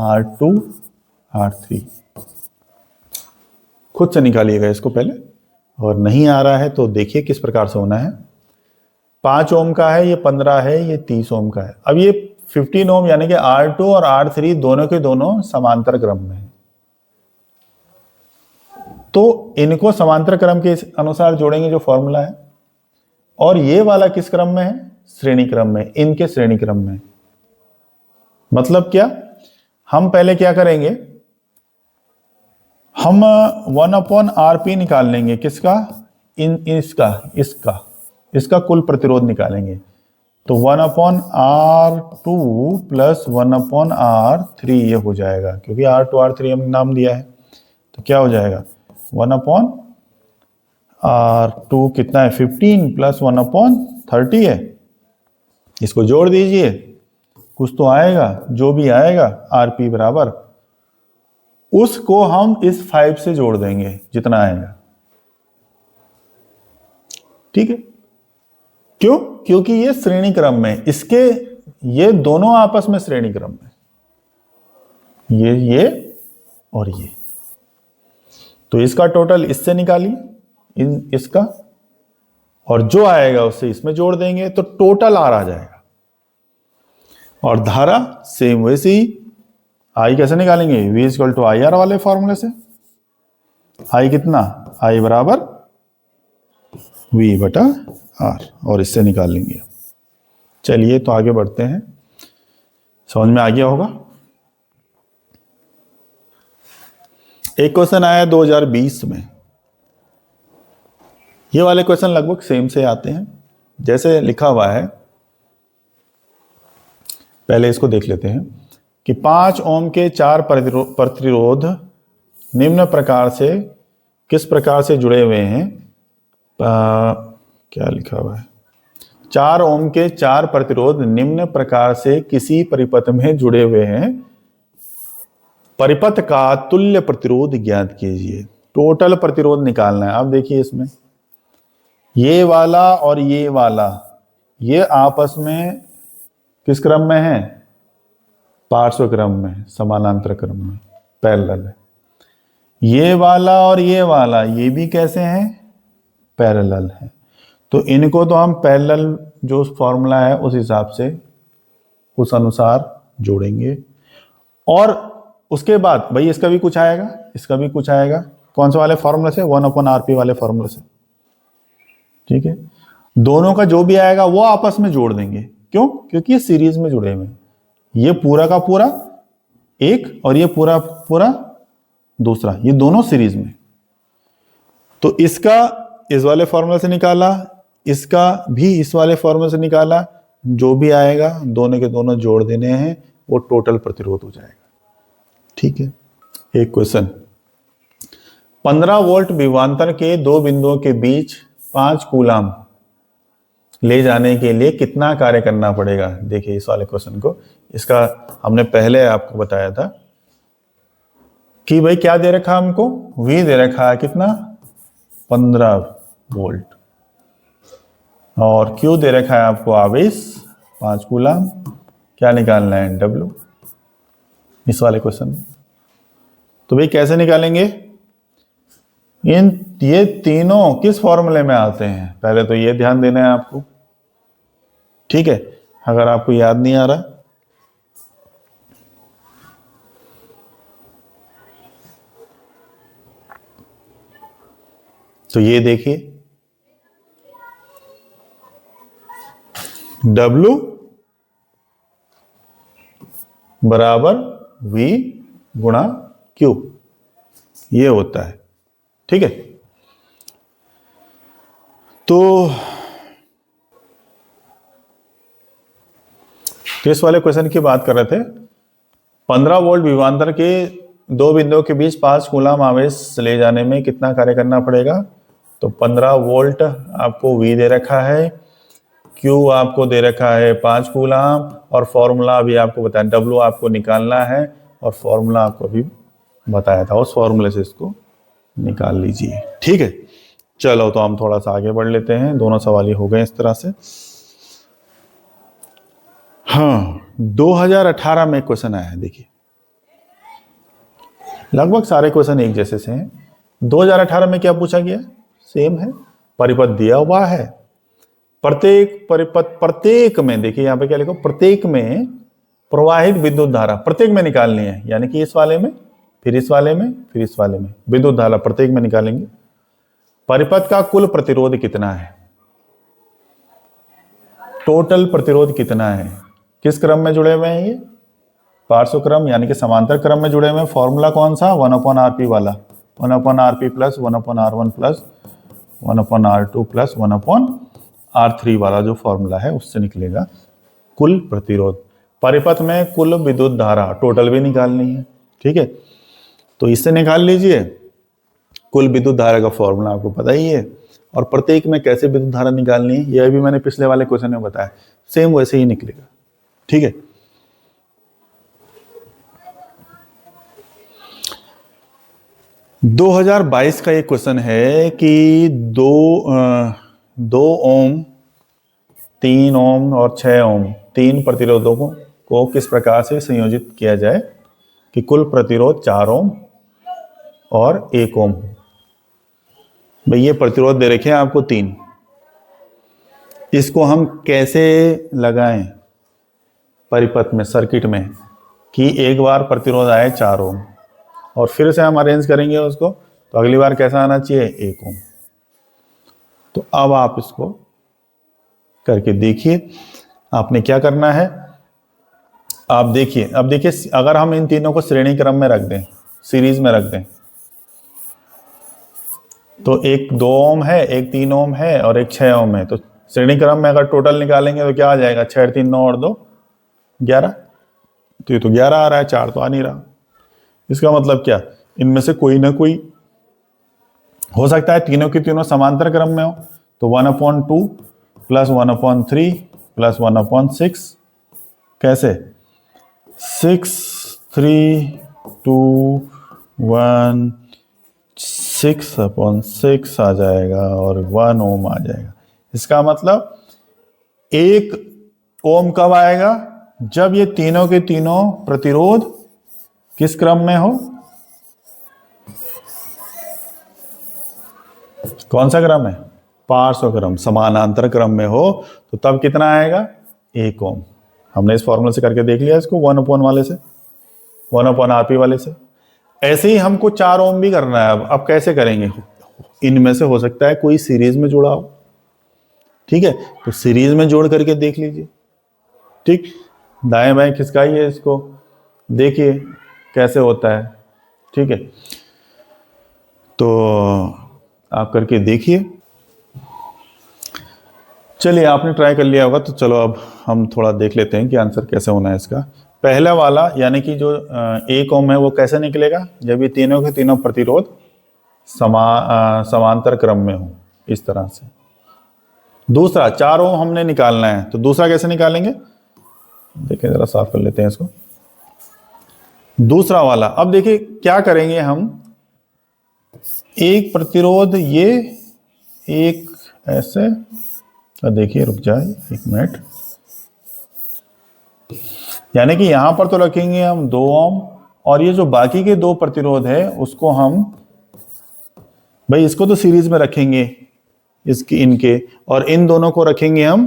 R2, R3। खुद से निकालिएगा इसको पहले, और नहीं आ रहा है तो देखिए किस प्रकार से होना है। 5 ओम का है, ये 15 है, ये 30 ओम का है। अब ये 15 ओम यानी कि R2 और R3 दोनों के दोनों समांतर क्रम में है, तो इनको समांतर क्रम के अनुसार जोड़ेंगे, जो फॉर्मूला है। और ये वाला किस क्रम में है? श्रेणी क्रम में, इनके श्रेणी क्रम में। मतलब क्या, हम पहले क्या करेंगे, हम 1/RP निकाल लेंगे। किसका? इसका कुल प्रतिरोध निकालेंगे। तो 1/R2 प्लस 1/R3 ये हो जाएगा, क्योंकि R2 R3 हमने नाम दिया है। तो क्या हो जाएगा? 1/R2 कितना है? 15 प्लस 1/30 है। इसको जोड़ दीजिए, कुछ तो आएगा, जो भी आएगा RP बराबर, उसको हम इस 5 से जोड़ देंगे जितना आएगा। ठीक है? क्यों? क्योंकि ये श्रेणी क्रम में, इसके ये दोनों आपस में श्रेणी क्रम में, ये और ये। तो इसका टोटल इससे निकालिए, इसका, और जो आएगा उससे इसमें जोड़ देंगे तो टोटल R आ जाएगा। और धारा सेम वैसे ही, I कैसे निकालेंगे? V इक्वल टू IR वाले फॉर्मूले से। I कितना? I बराबर V बटा R, और इससे निकाल लेंगे। चलिए तो आगे बढ़ते हैं, समझ में आ गया होगा। एक क्वेश्चन आया 2020 में। ये वाले क्वेश्चन लगभग सेम से आते हैं। जैसे लिखा हुआ है, पहले इसको देख लेते हैं कि 5 ओम के 4 प्रतिरोध निम्न प्रकार से किस प्रकार से जुड़े हुए हैं। क्या लिखा हुआ है? 4 ओम के 4 प्रतिरोध निम्न प्रकार से किसी परिपथ में जुड़े हुए हैं। परिपथ का तुल्य प्रतिरोध ज्ञात कीजिए। टोटल प्रतिरोध निकालना है। अब देखिए, इसमें ये वाला और ये वाला, ये आपस में किस क्रम में है? पार्श्व क्रम में, समानांतर क्रम में, पैरेलल है। ये वाला और ये वाला, ये भी कैसे हैं? पैरेलल है। तो इनको तो हम पैरेलल जो फॉर्मूला है उस हिसाब से, उस अनुसार जोड़ेंगे। और उसके बाद भाई इसका भी कुछ आएगा, इसका भी कुछ आएगा। कौन से वाले फॉर्मूले से? 1/RP वाले फॉर्मूले से। ठीक है, दोनों का जो भी आएगा वो आपस में जोड़ देंगे। क्यों? क्योंकि ये सीरीज में जुड़े हुए हैं। ये पूरा का पूरा एक और ये पूरा पूरा दूसरा, ये दोनों सीरीज में। तो इसका इस वाले फॉर्मूले से निकाला, इसका भी इस वाले फॉर्मूले से निकाला, जो भी आएगा दोनों के दोनों जोड़ देने हैं, वो टोटल प्रतिरोध हो जाएगा। ठीक है, एक क्वेश्चन, 15 वोल्ट विभवांतर के दो बिंदुओं के बीच 5 कूलाम ले जाने के लिए कितना कार्य करना पड़ेगा। देखिए इस वाले क्वेश्चन को, इसका हमने पहले आपको बताया था कि भाई क्या दे रखा हमको? V दे रखा है कितना? 15 वोल्ट, और Q दे रखा है आपको आवेश 5 कूलाम। क्या निकालना है? W, इस वाले क्वेश्चन में। तो भाई कैसे निकालेंगे? ये तीनों किस फॉर्मूले में आते हैं? पहले तो ये ध्यान देना है आपको। ठीक है, अगर आपको याद नहीं आ रहा तो ये देखिए, W बराबर V गुणा Q, ये होता है। ठीक है, तो इस वाले क्वेश्चन की बात कर रहे थे। 15 वोल्ट विभवांतर के दो बिंदुओं के बीच 5 कूलाम आवेश ले जाने में कितना कार्य करना पड़ेगा? तो 15 वोल्ट आपको V दे रखा है, Q आपको दे रखा है 5 कूलाम, और फॉर्मूला अभी आपको बताया W आपको निकालना है, और फॉर्मूला आपको अभी बताया था, उस फॉर्मूले से इसको निकाल लीजिए। ठीक है, चलो तो हम थोड़ा सा आगे बढ़ लेते हैं। दोनों सवाल ही हो गए इस तरह से। हाँ, 2018 में क्वेश्चन आया है। देखिए लगभग सारे क्वेश्चन एक जैसे से हैं। 2018 में क्या पूछा गया? सेम है, परिपथ दिया हुआ है, प्रत्येक परिपथ, प्रत्येक में, देखिए यहां पे क्या लिखो, प्रत्येक में प्रवाहित विद्युत धारा प्रत्येक में निकालनी है। यानी कि इस वाले में, फिर इस वाले में, फिर इस वाले में विद्युत धारा प्रत्येक में निकालेंगे। परिपथ का कुल प्रतिरोध कितना है? टोटल प्रतिरोध कितना है, किस क्रम में जुड़े हुए हैं ये, पार्श्व क्रम यानी कि समांतर क्रम में जुड़े हुए हैं। फॉर्मूला कौन सा, 1/RP वाला, 1/RP plus 1/R1 plus 1/R2 plus 1/R3 वाला जो फॉर्मूला है उससे निकलेगा कुल प्रतिरोध। परिपथ में कुल विद्युत धारा टोटल भी निकालनी है, ठीक है, तो इससे निकाल लीजिए। कुल विद्युत धारा का फॉर्मूला आपको पता ही है, और प्रत्येक में कैसे विद्युत धारा निकालनी है यह भी मैंने पिछले वाले क्वेश्चन में बताया, सेम वैसे ही निकलेगा, ठीक है। दो 2022 का ये क्वेश्चन है कि 2 ओम, 3 ओम और 6 ओम तीन प्रतिरोधों को किस प्रकार से संयोजित किया जाए कि कुल प्रतिरोध 4 ओम और 1 ओम। भाई ये प्रतिरोध दे रखे हैं आपको 3, इसको हम कैसे लगाएं परिपथ में, सर्किट में, कि एक बार प्रतिरोध आए 4 ओम और फिर से हम अरेंज करेंगे उसको, तो अगली बार कैसा आना चाहिए, 1 ओम। तो अब आप इसको करके देखिए, आपने क्या करना है, आप देखिए, अब देखिए अगर हम इन तीनों को श्रेणी क्रम में रख दें, सीरीज में रख दें, तो एक 2 ओम है, एक 3 ओम है और एक 6 ओम है। तो श्रेणी क्रम में अगर टोटल निकालेंगे तो क्या आ जाएगा, 6 3 9 और 2 11। तो ये तो 11 आ रहा है, 4 तो आ नहीं रहा। इसका मतलब क्या, इनमें से कोई ना कोई हो सकता है तीनों की तीनों समांतर क्रम में हो, तो 1/2 प्लस 1/3 प्लस 1/6, कैसे 6 3 2 1 6/6 आ जाएगा और 1 ओम आ जाएगा। इसका मतलब 1 ओम कब आएगा, जब ये तीनों के तीनों प्रतिरोध किस क्रम में हो, कौन सा क्रम है, पार्श्व क्रम, समानांतर क्रम में हो, तो तब कितना आएगा, 1 ओम। हमने इस फॉर्मूले से करके देख लिया इसको, 1/1 वाले से, 1/RP वाले से। ऐसे ही हमको 4 ओम भी करना है। अब कैसे करेंगे, इनमें से हो सकता है कोई सीरीज में जुड़ा हो, ठीक है, तो सीरीज में जोड़ करके देख लीजिए, ठीक, दाएं बाएं खिसकाइए इसको, देखिए कैसे होता है, ठीक है, तो आप करके देखिए। चलिए आपने ट्राई कर लिया होगा, तो चलो अब हम थोड़ा देख लेते हैं कि आंसर कैसे होना है इसका। पहला वाला यानी कि जो 1 ओम है वो कैसे निकलेगा, जब ये तीनों के तीनों प्रतिरोध समांतर क्रम में हो, इस तरह से। दूसरा 4 ओम हमने निकालना है, तो दूसरा कैसे निकालेंगे, देखिए जरा साफ कर लेते हैं इसको। दूसरा वाला, अब देखिए क्या करेंगे हम, एक प्रतिरोध ये एक ऐसे, देखिए रुक जाए 1 मिनट, यानी कि यहां पर तो रखेंगे हम 2 ओम, और ये जो बाकी के 2 प्रतिरोध है उसको हम, भाई इसको तो सीरीज में रखेंगे इसकी, इनके, और इन दोनों को रखेंगे हम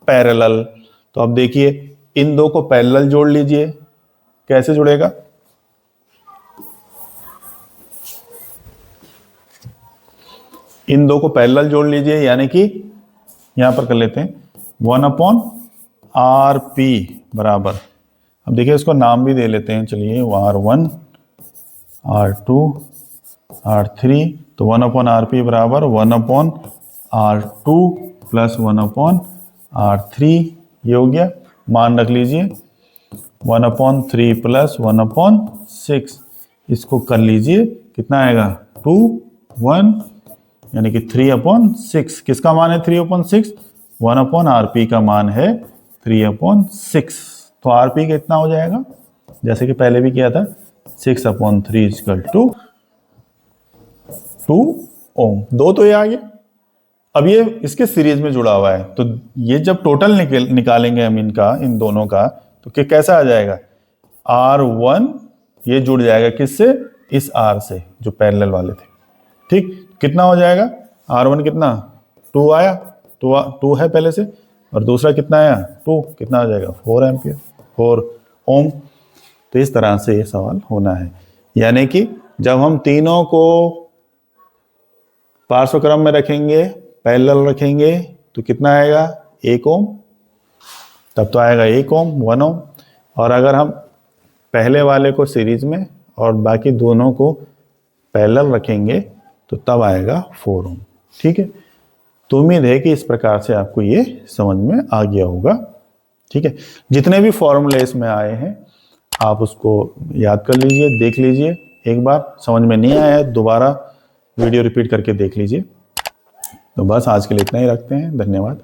पैरेलल। तो अब देखिए इन दो को पैरेलल जोड़ लीजिए, कैसे जुड़ेगा, इन दो को पैरेलल जोड़ लीजिए, यानी कि यहां पर कर लेते हैं 1/RP बराबर, अब देखिए इसको नाम भी दे लेते हैं, चलिए R1 R2 R3, तो 1/RP बराबर 1/R2 प्लस 1/R3, ये हो गया। मान रख लीजिए 1/3 प्लस 1/6, इसको कर लीजिए, कितना आएगा 2 1, यानी कि 3/6। किसका मान है 3/6, 1/RP का मान है 3/6। तो RP कितना हो जाएगा, जैसे कि पहले भी किया था, 6/3 इक्वल टू 2 ओम। दो तो ये आ गया। अब ये इसके सीरीज में जुड़ा हुआ है, तो ये जब टोटल निकालेंगे हम इनका, इन दोनों का, तो कैसा आ जाएगा, R1 ये जुड़ जाएगा किससे, इस R से जो पैरेलल वाले थे, ठीक, कितना हो जाएगा, R1 कितना 2 आया, 2 है पहले से, और दूसरा कितना आया 2, कितना आ जाएगा 4 एम्पियर, 4 ओम। तो इस तरह से ये सवाल होना है, यानी कि जब हम तीनों को पार्श्व क्रम में रखेंगे, पैरेलल रखेंगे, तो कितना आएगा 1 ओम, तब तो आएगा 1 ओम 1 ओम। और अगर हम पहले वाले को सीरीज में और बाकी दोनों को पैरेलल रखेंगे तो तब आएगा 4 ओम। ठीक है, तो उम्मीद है कि इस प्रकार से आपको ये समझ में आ गया होगा। ठीक है, जितने भी फॉर्मूले इसमें आए हैं आप उसको याद कर लीजिए, देख लीजिए एक बार, समझ में नहीं आया है दोबारा वीडियो रिपीट करके देख लीजिए। तो बस आज के लिए इतना ही रखते हैं, धन्यवाद।